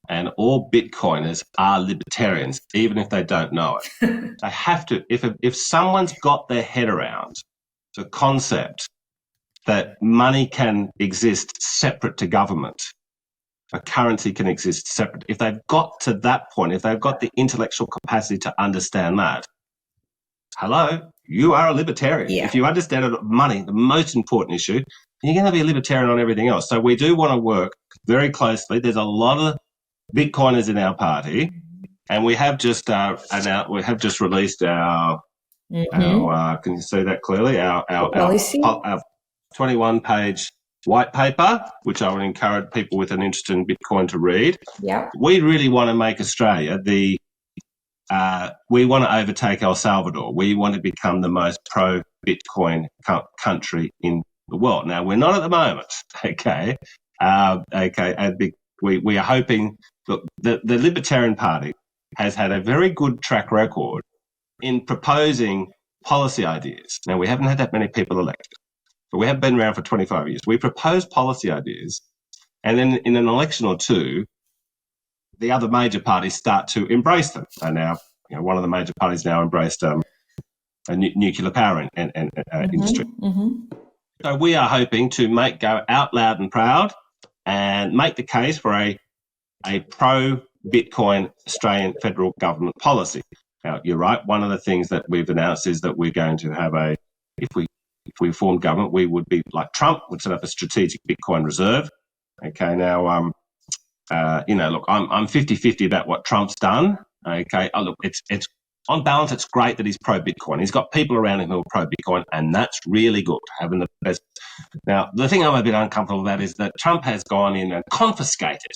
and all Bitcoiners are libertarians, even if they don't know it. They have to. If someone's got their head around the concept that money can exist separate to government, a currency can exist separate. If they've got to that point, if they've got the intellectual capacity to understand that, hello, you are a libertarian. Yeah. If you understand money, the most important issue, you're going to be a libertarian on everything else. So we do want to work very closely. There's a lot of Bitcoiners in our party, and we have just released our can you see that clearly? Our policy. Our 21-page white paper, which I would encourage people with an interest in Bitcoin to read. Yeah. We really want to make Australia we want to overtake El Salvador. We want to become the most pro-Bitcoin country in the world. Now, we're not at the moment, okay? We are hoping, look, the Libertarian Party has had a very good track record in proposing policy ideas. Now, we haven't had that many people elected, but we have been around for 25 years. We propose policy ideas, and then in an election or two, the other major parties start to embrace them. So now, one of the major parties now embraced a nuclear power industry. Mm-hmm. So we are hoping to go out loud and proud and make the case for a pro-Bitcoin Australian federal government policy. Now, you're right. One of the things that we've announced is that we're going to have if we formed government, we would be like Trump, would set up a strategic Bitcoin reserve. Okay, now, look, I'm 50-50 about what Trump's done. Okay, look, it's on balance, it's great that he's pro-Bitcoin. He's got people around him who are pro-Bitcoin, and that's really good, having the best. Now, the thing I'm a bit uncomfortable about is that Trump has gone in and confiscated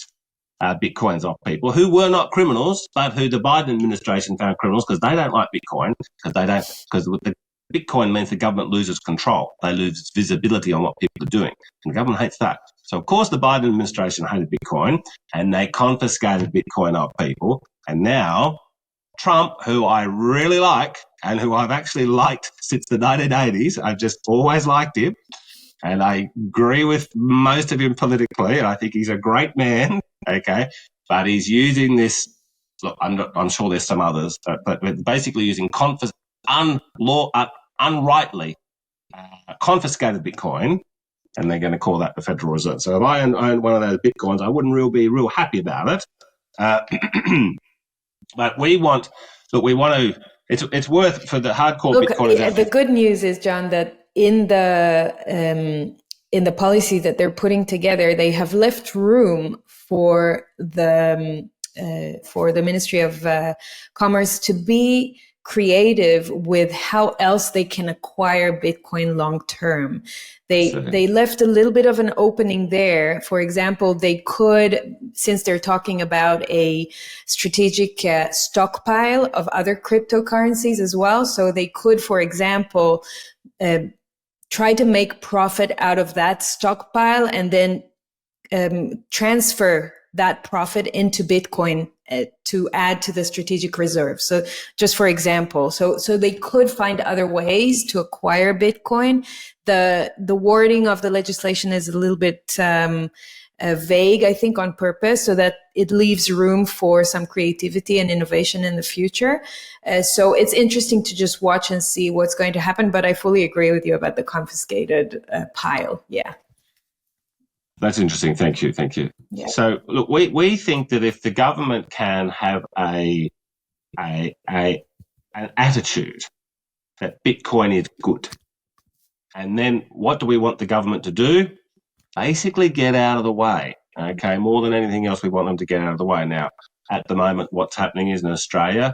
Bitcoins off people who were not criminals, but who the Biden administration found criminals because they don't like Bitcoin, because the Bitcoin means the government loses control. They lose visibility on what people are doing. And the government hates that. So, of course, the Biden administration hated Bitcoin, and they confiscated Bitcoin off people. And now Trump, who I really like and who I've actually liked since the 1980s, I've just always liked him, and I agree with most of him politically, and I think he's a great man, okay, but he's using this, look, I'm sure there's some others, but basically using unrightly confiscated Bitcoin, and they're going to call that the Federal Reserve. So if I owned one of those Bitcoins, I wouldn't be real happy about it. But it's worth for the hardcore Bitcoiners. The good news is, John, that in the policy that they're putting together, they have left room for the Ministry of Commerce to be creative with how else they can acquire Bitcoin long term. They left a little bit of an opening there. For example, they could, since they're talking about a strategic stockpile of other cryptocurrencies as well, so they could, for example, try to make profit out of that stockpile and then transfer that profit into Bitcoin to add to the strategic reserve. So just for example, so they could find other ways to acquire Bitcoin. The wording of the legislation is a little bit vague, I think, on purpose, so that it leaves room for some creativity and innovation in the future. So it's interesting to just watch and see what's going to happen. But I fully agree with you about the confiscated pile. Yeah. That's interesting. Thank you. Yeah. So look, we think that if the government can have an attitude that Bitcoin is good, and then what do we want the government to do? Basically get out of the way. Okay, more than anything else, we want them to get out of the way. Now, at the moment, what's happening is in Australia,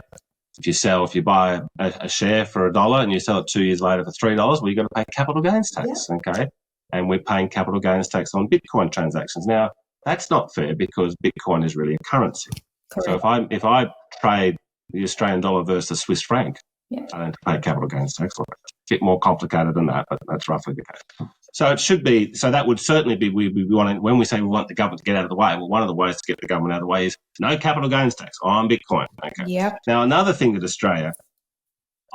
if you buy a share for $1 and you sell it 2 years later for $3, well, you've got to pay capital gains tax. Yeah. Okay. And we're paying capital gains tax on Bitcoin transactions. Now, that's not fair because Bitcoin is really a currency. Correct. So if I trade the Australian dollar versus the Swiss franc, I don't have to pay capital gains tax. It's a bit more complicated than that, but that's roughly the case. So it should be. So that would certainly be. We want, when we say we want the government to get out of the way. Well, one of the ways to get the government out of the way is no capital gains tax on Bitcoin. Okay. Yep. Now another thing that Australia.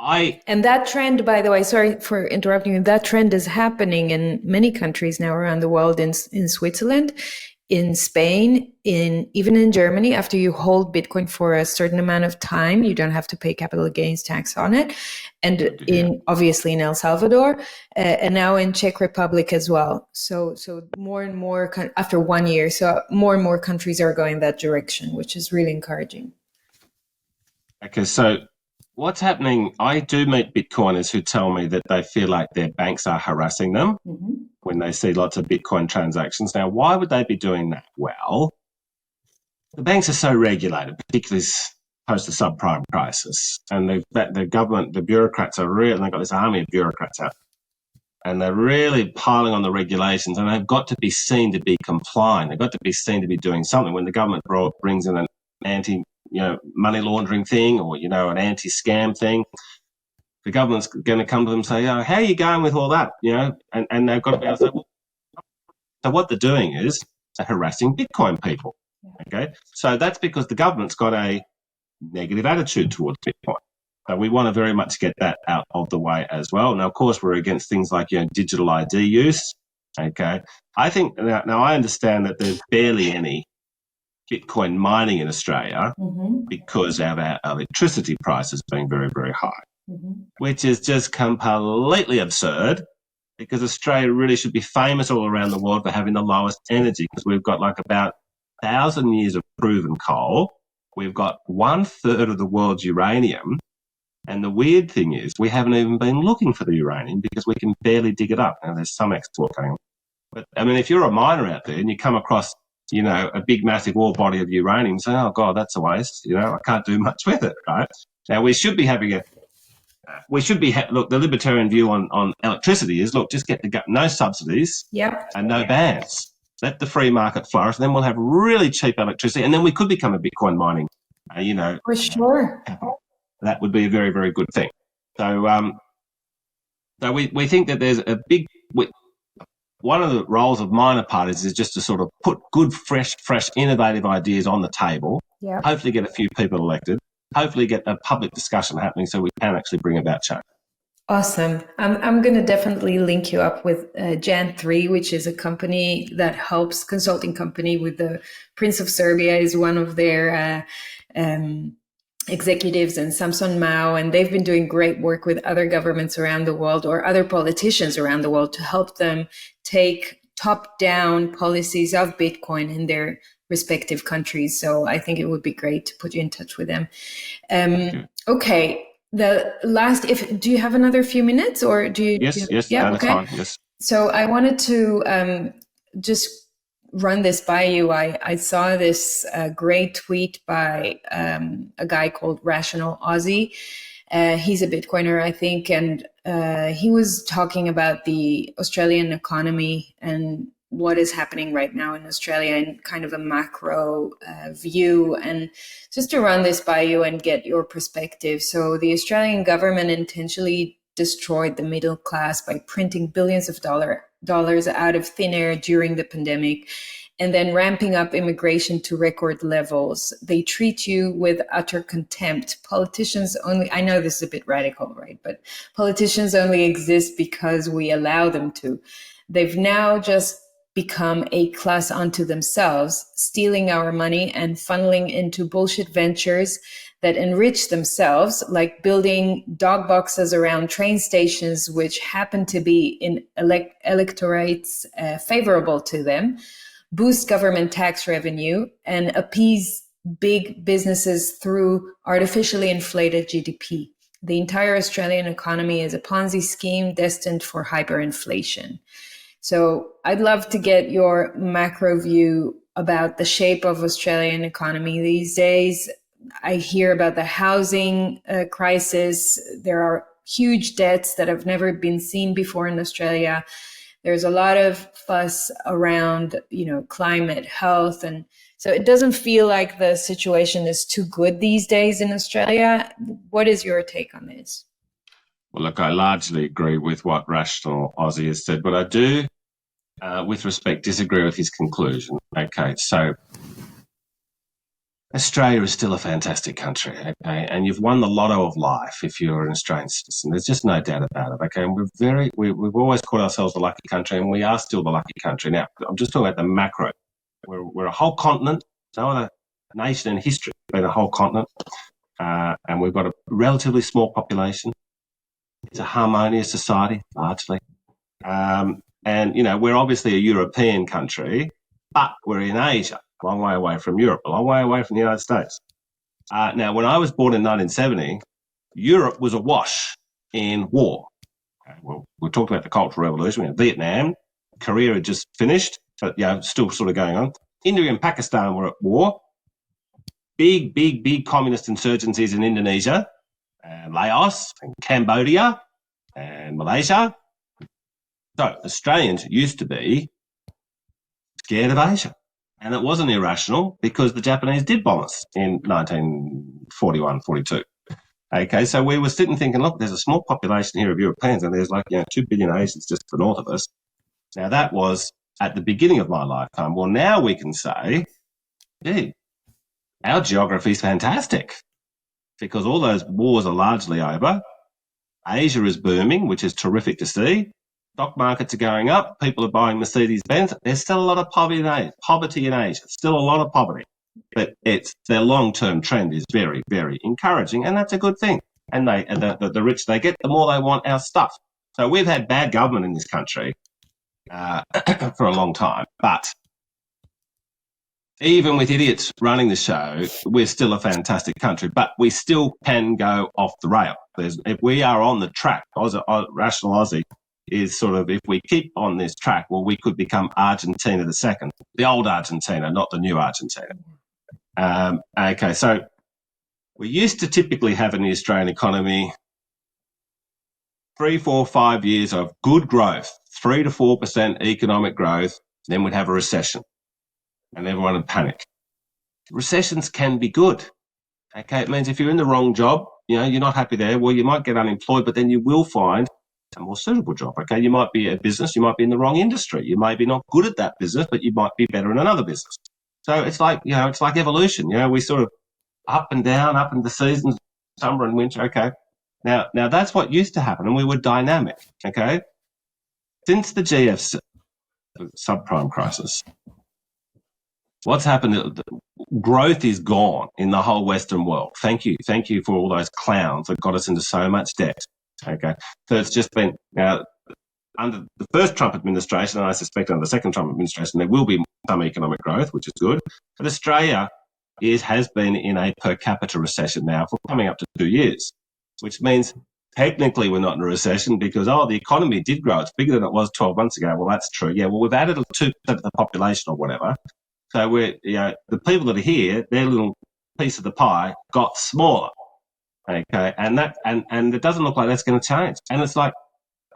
And that trend, by the way, sorry for interrupting you, that trend is happening in many countries now around the world, in Switzerland, in Spain, even in Germany. After you hold Bitcoin for a certain amount of time, you don't have to pay capital gains tax on it. And obviously in El Salvador, and now in Czech Republic as well. So more and more, after 1 year, so more and more countries are going that direction, which is really encouraging. Okay, so what's happening, I do meet Bitcoiners who tell me that they feel like their banks are harassing them when they see lots of Bitcoin transactions. Now, why would they be doing that? Well, the banks are so regulated, particularly post the subprime crisis. And the government, the bureaucrats are really, they've got this army of bureaucrats out. And they're really piling on the regulations, and they've got to be seen to be complying. They've got to be seen to be doing something. When the government brings in an money laundering thing or, an anti-scam thing, the government's going to come to them and say, how are you going with all that? And they've got to be able to say, well, so what they're doing is they're harassing Bitcoin people. Okay. So that's because the government's got a negative attitude towards Bitcoin. So we want to very much get that out of the way as well. Now, of course, we're against things like, digital ID use. Okay. I think now I understand that there's barely any Bitcoin mining in Australia because of our electricity prices being very, very high, which is just completely absurd, because Australia really should be famous all around the world for having the lowest energy, because we've got like about 1,000 years of proven coal. We've got 1/3 of the world's uranium. And the weird thing is we haven't even been looking for the uranium because we can barely dig it up. Now, there's some export going on. But, if you're a miner out there and you come across a big, massive ore body of uranium, say, oh, God, that's a waste. I can't do much with it, right? Now, we should be having look, the libertarian view on electricity is, look, just get no subsidies and no bans. Let the free market flourish, and then we'll have really cheap electricity, and then we could become a Bitcoin mining, For sure. That would be a very, very good thing. So, we think that there's a big... One of the roles of minor parties is just to sort of put good, fresh, innovative ideas on the table, hopefully get a few people elected, hopefully get a public discussion happening so we can actually bring about change. Awesome. I'm going to definitely link you up with Jan3, which is a company that helps, consulting company with the Prince of Serbia is one of their executives, and Samson Mao, and they've been doing great work with other governments around the world or other politicians around the world to help them take top-down policies of Bitcoin in their respective countries. So I think it would be great to put you in touch with them. Okay. The last, do you have another few minutes, or do you? Yes, yeah, that's fine. Yes. So I wanted to just run this by you. I saw this great tweet by a guy called Rational Aussie, He's a Bitcoiner, I think, and he was talking about the Australian economy and what is happening right now in Australia in kind of a macro view. And just to run this by you and get your perspective. So the Australian government intentionally destroyed the middle class by printing billions of dollars out of thin air during the pandemic, and then ramping up immigration to record levels. They treat you with utter contempt. Politicians only, I know this is a bit radical, right? But politicians only exist because we allow them to. They've now just become a class unto themselves, stealing our money and funneling into bullshit ventures that enrich themselves, like building dog boxes around train stations, which happen to be in electorates favorable to them, boost government tax revenue, and appease big businesses through artificially inflated GDP. The entire Australian economy is a Ponzi scheme destined for hyperinflation. So I'd love to get your macro view about the shape of Australian economy these days. I hear about the housing crisis. There are huge debts that have never been seen before in Australia. There's a lot of fuss around, climate, health. And so it doesn't feel like the situation is too good these days in Australia. What is your take on this? Well, look, I largely agree with what Rational Aussie has said, but I do, with respect, disagree with his conclusion. Okay, so Australia is still a fantastic country, okay, and you've won the lotto of life if you're an Australian citizen. There's just no doubt about it, okay, and we've always called ourselves the lucky country, and we are still the lucky country. Now, I'm just talking about the macro. We're a whole continent, no other nation in history has been a whole continent, and we've got a relatively small population. It's a harmonious society, largely. And, we're obviously a European country, but we're in Asia, a long way away from Europe, a long way away from the United States. Now, when I was born in 1970, Europe was awash in war. Okay, well, we talked about the Cultural Revolution. We had Vietnam. Korea had just finished, but, still sort of going on. India and Pakistan were at war. Big communist insurgencies in Indonesia, and Laos, and Cambodia, and Malaysia. So Australians used to be scared of Asia. And it wasn't irrational because the Japanese did bomb us in 1941, 42. Okay, so we were sitting thinking, look, there's a small population here of Europeans and there's 2 billion Asians just to the north of us. Now, that was at the beginning of my lifetime. Well, now we can say, gee, our geography is fantastic, because all those wars are largely over. Asia is booming, which is terrific to see. Stock markets are going up. People are buying Mercedes-Benz. There's still a lot of poverty in Asia. Still a lot of poverty. But their long-term trend is very, very encouraging, and that's a good thing. And the rich they get, the more they want our stuff. So we've had bad government in this country for a long time. But even with idiots running the show, we're still a fantastic country, but we still can go off the rail. If we are on the track, Rational Aussie is sort of, if we keep on this track, well, we could become Argentina the second, the old Argentina, not the new Argentina. Okay, so we used to typically have in the Australian economy 3, 4, 5 years of good growth, 3 to 4% economic growth, then we'd have a recession. And everyone would panic. Recessions can be good. Okay, it means if you're in the wrong job, you're not happy there, well, you might get unemployed, but then you will find a more suitable job. Okay, you might be a business, you might be in the wrong industry. You may be not good at that business, but you might be better in another business. So it's like, it's like evolution. We sort of up and down, up in the seasons, summer and winter. Okay. Now that's what used to happen, and we were dynamic. Okay. Since the GFC, the subprime crisis, what's happened? Growth is gone in the whole Western world. Thank you for all those clowns that got us into so much debt. Okay, so it's just been under the first Trump administration, and I suspect under the second Trump administration, there will be some economic growth, which is good. But Australia has been in a per capita recession now for coming up to 2 years, which means technically we're not in a recession because, the economy did grow. It's bigger than it was 12 months ago. Well, that's true. Yeah, well, we've added 2% of the population or whatever. So we're, the people that are here, their little piece of the pie got smaller. Okay, and it doesn't look like that's going to change. And it's like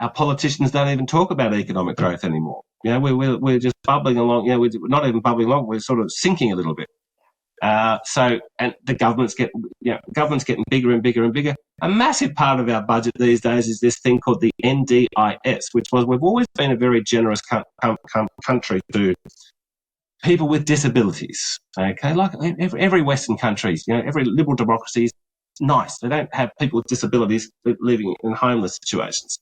our politicians don't even talk about economic growth anymore. You know, we're just bubbling along. You know, we're not even bubbling along. We're sort of sinking a little bit. And the government's getting bigger and bigger and bigger. A massive part of our budget these days is this thing called the NDIS, which was, we've always been a very generous country to people with disabilities. Okay, like every Western country, you know, every liberal democracy is nice. They don't have people with disabilities living in homeless situations.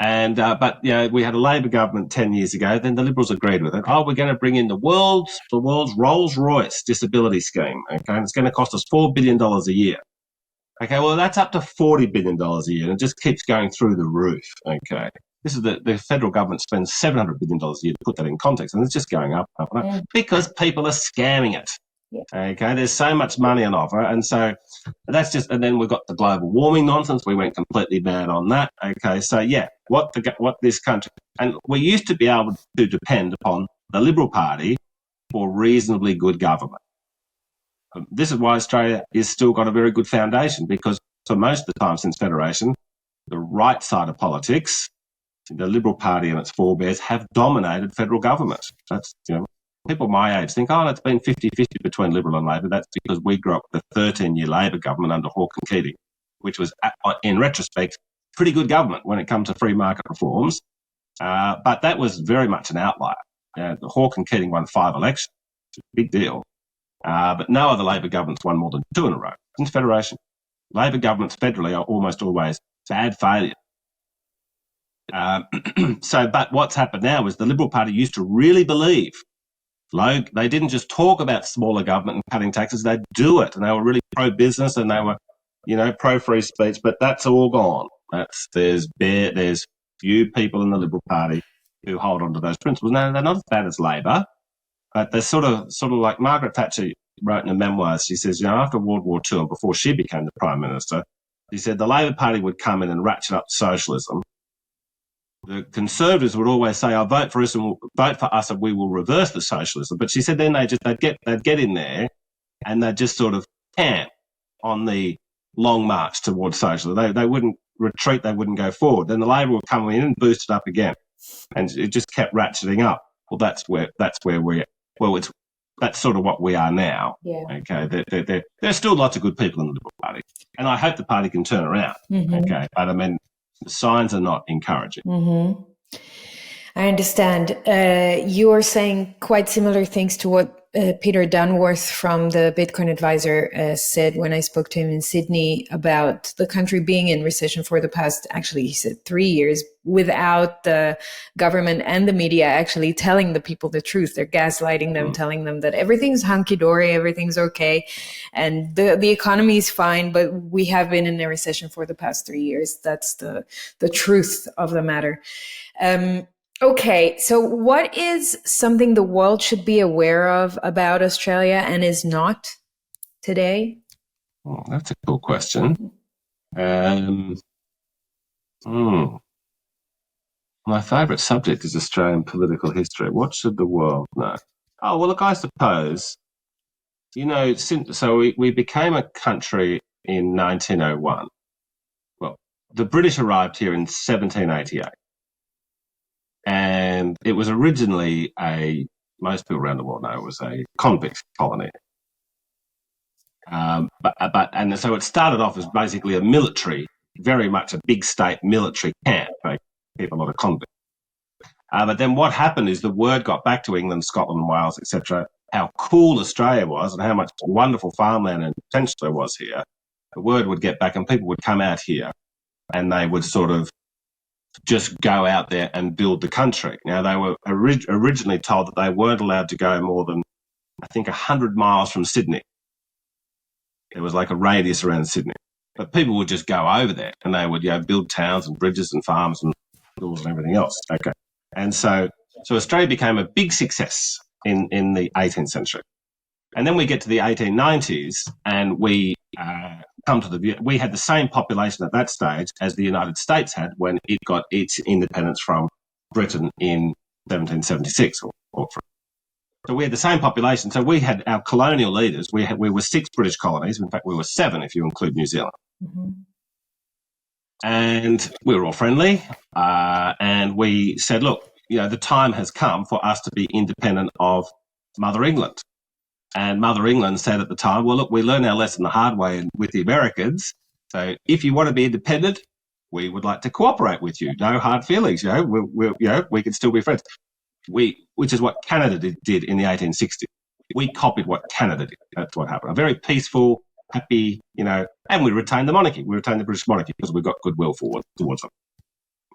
And but you know, we had a Labor government 10 years ago. Then the Liberals agreed with it. Oh, we're going to bring in the world's Rolls-Royce disability scheme. Okay, and it's going to cost us $4 billion a year. Okay, well that's up to $40 billion a year, and it just keeps going through the roof. Okay, this is the federal government spends $700 billion a year, to put that in context, and it's just going up, up, and up because people are scamming it. Okay, there's so much money on offer, and so that's just. And then we've got the global warming nonsense. We went completely mad on that. Okay, so yeah, what this country, and we used to be able to depend upon the Liberal Party for reasonably good government. This is why Australia has still got a very good foundation, because for most of the time since Federation, the right side of politics, the Liberal Party and its forebears, have dominated federal government. That's, you know. People my age think, oh, it's been 50-50 between Liberal and Labor. That's because we grew up with a 13-year Labor government under Hawke and Keating, which was, in retrospect, pretty good government when it comes to free market reforms. But that was very much an outlier. Hawke and Keating won 5 elections. It's a big deal. But no other Labor governments won more than 2 in a row since Federation. Labor governments federally are almost always bad failure. But what's happened now is the Liberal Party used to really believe. They didn't just talk about smaller government and cutting taxes; they'd do it, and they were really pro-business and they were, you know, pro-free speech. But that's all gone. There's few people in the Liberal Party who hold on to those principles. Now they're not as bad as Labor, but they're sort of like Margaret Thatcher wrote in her memoirs. She says, you know, after World War II and before she became the Prime Minister, she said the Labor Party would come in and ratchet up socialism. The Conservatives would always say, "I'll vote for us and we will reverse the socialism." But she said then they'd get in there and they'd just sort of camp on the long march towards socialism. They wouldn't retreat, they wouldn't go forward. Then the Labor would come in and boost it up again, and it just kept ratcheting up. Well, that's sort of what we are now. Yeah. Okay, there's still lots of good people in the Liberal Party, and I hope the party can turn around. Mm-hmm. Okay, but I mean, the signs are not encouraging. Mm-hmm. I understand. You are saying quite similar things to what Peter Dunworth from the Bitcoin Advisor said when I spoke to him in Sydney about the country being in recession for the past, actually, he said 3 years, without the government and the media actually telling the people the truth. They're gaslighting them, telling them that everything's hunky-dory, everything's okay, and the economy is fine, but we have been in a recession for the past 3 years. That's the truth of the matter. Okay, so what is something the world should be aware of about Australia and is not today? Oh, that's a cool question. My favourite subject is Australian political history. What should the world know? Oh, well, look, I suppose, you know, so we became a country in 1901. Well, the British arrived here in 1788. And it was originally most people around the world know it was a convict colony. And so it started off as basically a military, very much a big state military camp. They keep a lot of convicts. But then what happened is the word got back to England, Scotland, and Wales, etc., how cool Australia was and how much wonderful farmland and potential there was here. The word would get back and people would come out here and they would sort of just go out there and build the country. Now, they were originally told that they weren't allowed to go more than, I think, 100 miles from Sydney. There was like a radius around Sydney. But people would just go over there and they would, you know, build towns and bridges and farms and schools and everything else. Okay. And so Australia became a big success in the 18th century. And then we get to the 1890s and we come to the view, we had the same population at that stage as the United States had when it got its independence from Britain in 1776 or So we had the same population. So we had our colonial leaders. We were 6 British colonies. In fact, we were 7 if you include New Zealand. Mm-hmm. And we were all friendly. And we said, look, the time has come for us to be independent of Mother England. And Mother England said at the time, well, look, we learned our lesson the hard way with the Americans. So if you want to be independent, we would like to cooperate with you. No hard feelings, we can still be friends. Which is what Canada did in the 1860s. We copied what Canada did. That's what happened. A very peaceful, happy, and we retained the monarchy. We retained the British monarchy because we got goodwill towards them.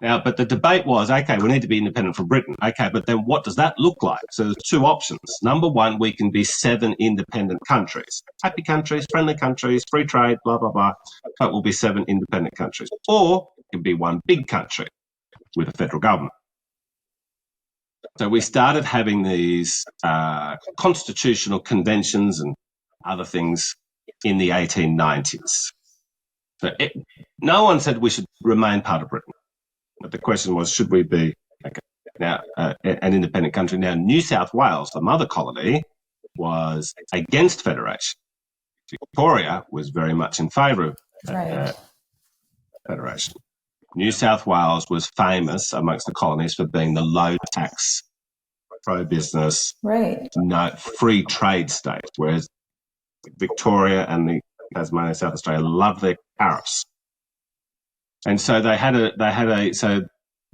Now, but the debate was, okay, we need to be independent from Britain. Okay, but then what does that look like? So there's 2 options. Number 1, we can be 7 independent countries. Happy countries, friendly countries, free trade, blah, blah, blah. But we'll be 7 independent countries. Or it can be 1 big country with a federal government. So we started having these constitutional conventions and other things in the 1890s. So no one said we should remain part of Britain. But the question was, should we be now an independent country? Now, New South Wales, the mother colony, was against federation. Victoria was very much in favour of federation. New South Wales was famous amongst the colonies for being the low tax, pro-business, free trade state, whereas Victoria and the Tasmania, South Australia loved their tariffs. And so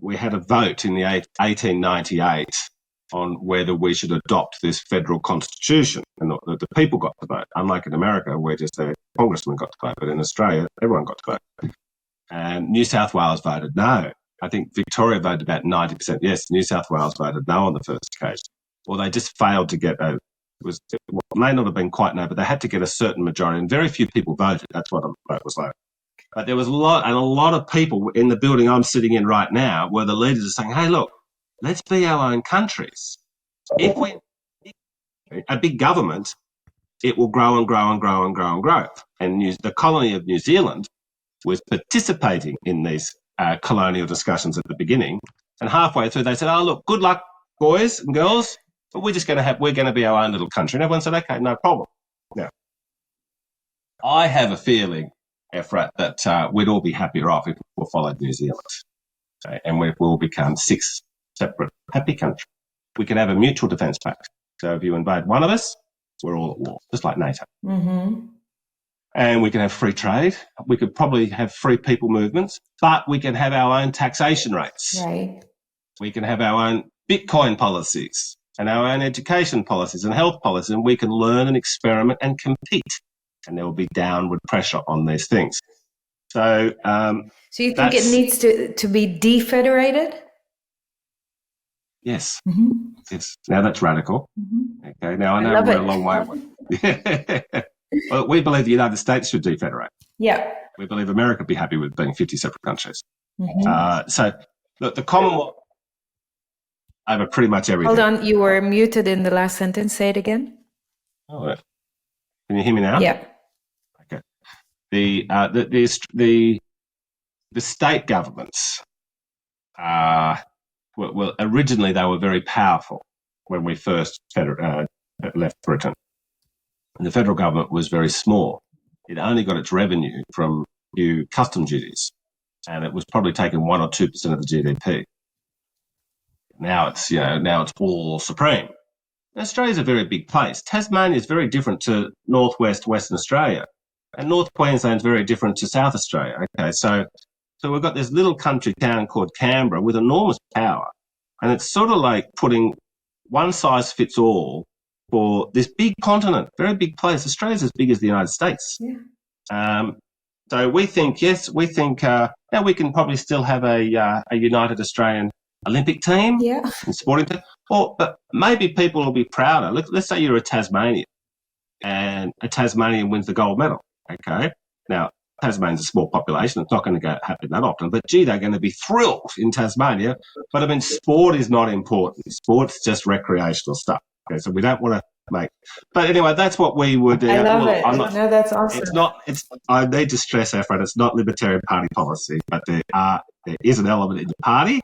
we had a vote in the 1898 on whether we should adopt this federal constitution, and the people got to vote. Unlike in America, where just the congressman got to vote, but in Australia, everyone got to vote. And New South Wales voted no. I think Victoria voted about 90% yes. New South Wales voted no on the first occasion. Well, they just failed to get it may not have been quite no, but they had to get a certain majority, and very few people voted. That's what the vote was like. But there was a lot of people in the building I'm sitting in right now where the leaders are saying, hey, look, let's be our own countries. If we a big government, it will grow and grow and grow and grow and grow. And the colony of New Zealand was participating in these colonial discussions at the beginning. And halfway through, they said, oh, look, good luck, boys and girls. But we're going to be our own little country. And everyone said, okay, no problem. Now, I have a feeling, Ephrat, that we'd all be happier off if we followed New Zealand. Okay? And we will become 6 separate happy countries. We can have a mutual defence pact. So if you invade one of us, we're all at war, just like NATO. Mm-hmm. And we can have free trade. We could probably have free people movements, but we can have our own taxation rates. Right. We can have our own Bitcoin policies and our own education policies and health policies, and we can learn and experiment and compete. And there will be downward pressure on these things. So you think it needs to be defederated? Yes. Mm-hmm. Yes. Now that's radical. Mm-hmm. Okay. Now I know we're a long way away. Well, we believe the United States should defederate. Yeah. We believe America would be happy with being 50 separate countries. Mm-hmm. So look, the Commonwealth over pretty much everything. Hold on, you were muted in the last sentence. Say it again. Oh, can you hear me now? Yeah. Okay. The state governments well, originally they were very powerful when we first left Britain. And the federal government was very small. It only got its revenue from a few custom duties, and it was probably taking 1 or 2% of the GDP. Now it's all supreme. Australia's a very big place. Tasmania is very different to northwest Western Australia, and North Queensland's very different to South Australia. Okay, so we've got this little country town called Canberra with enormous power, and it's sort of like putting one size fits all for this big continent, very big place. Australia's as big as the United States. Yeah. So we think now we can probably still have a united Australian Olympic team, and sporting team, but maybe people will be prouder. Let's say you're a Tasmanian, and a Tasmanian wins the gold medal. Okay, now Tasmania's a small population; it's not going to happen that often. But gee, they're going to be thrilled in Tasmania. But I mean, sport is not important. Sport's just recreational stuff. Okay, so we don't want to make. But anyway, that's what we would. I love it. No, that's awesome. I need to stress, Efrat, it's not Libertarian Party policy, but there is an element in the party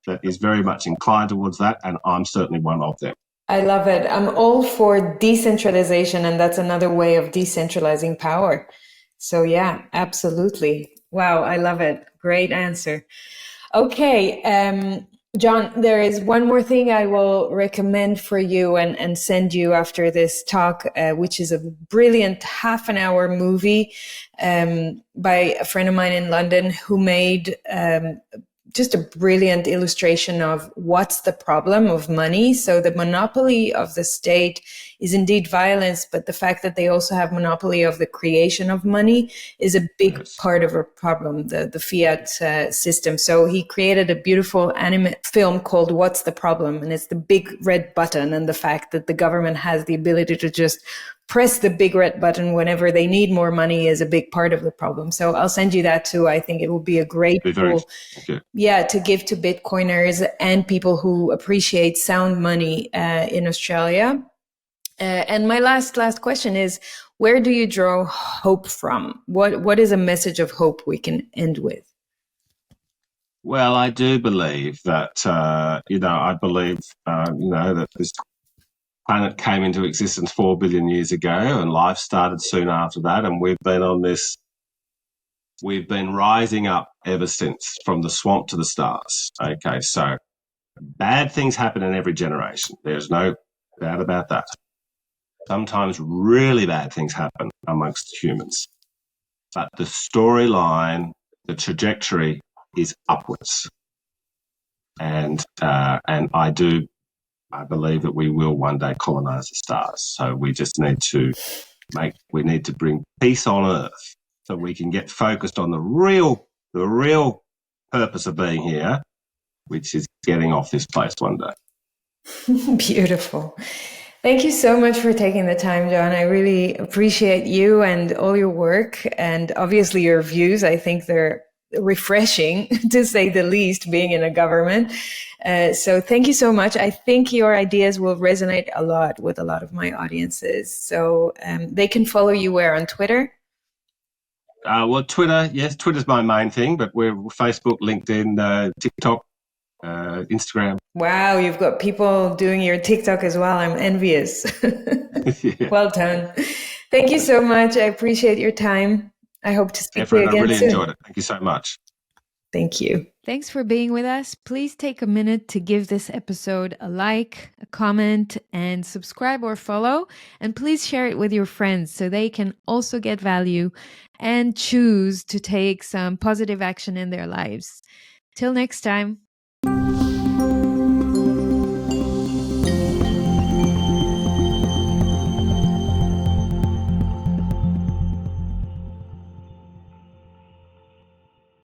that is very much inclined towards that, and I'm certainly one of them. I love it. I'm all for decentralization, and that's another way of decentralizing power. So yeah, absolutely. Wow, I love it. Great answer. Okay, John, there is one more thing I will recommend for you and send you after this talk, which is a brilliant half-an-hour movie by a friend of mine in London who made just a brilliant illustration of what's the problem of money. So the monopoly of the state is indeed violence, but the fact that they also have monopoly of the creation of money is a big part of a problem, the fiat system. So he created a beautiful animated film called What's the Problem? And it's the big red button and the fact that the government has the ability to just press the big red button whenever they need more money is a big part of the problem. So I'll send you that too. I think it will be a great tool, to give to Bitcoiners and people who appreciate sound money in Australia. And my last question is, where do you draw hope from? What is a message of hope we can end with? Well, I do believe that, I believe, that this planet came into existence 4 billion years ago and life started soon after that. And we've been rising up ever since, from the swamp to the stars. Okay, so bad things happen in every generation. There's no doubt about that. Sometimes really bad things happen amongst humans. But the storyline, the trajectory is upwards. And I believe that we will one day colonize the stars. So we just need to bring peace on Earth so we can get focused on the real purpose of being here, which is getting off this place one day. Beautiful. Thank you so much for taking the time, John. I really appreciate you and all your work, and obviously your views. I think they're refreshing, to say the least, being in a government. So thank you so much. I think your ideas will resonate a lot with a lot of my audiences. So they can follow you where? On Twitter? Well, Twitter, yes, Twitter's my main thing, but we're Facebook, LinkedIn, TikTok, Instagram. Wow, you've got people doing your TikTok as well. I'm envious. Yeah. Well done. Thank you so much. I appreciate your time. I hope to speak to you again soon. I really enjoyed it. Thank you so much. Thank you. Thanks for being with us. Please take a minute to give this episode a like, a comment, and subscribe or follow. And please share it with your friends so they can also get value and choose to take some positive action in their lives. Till next time.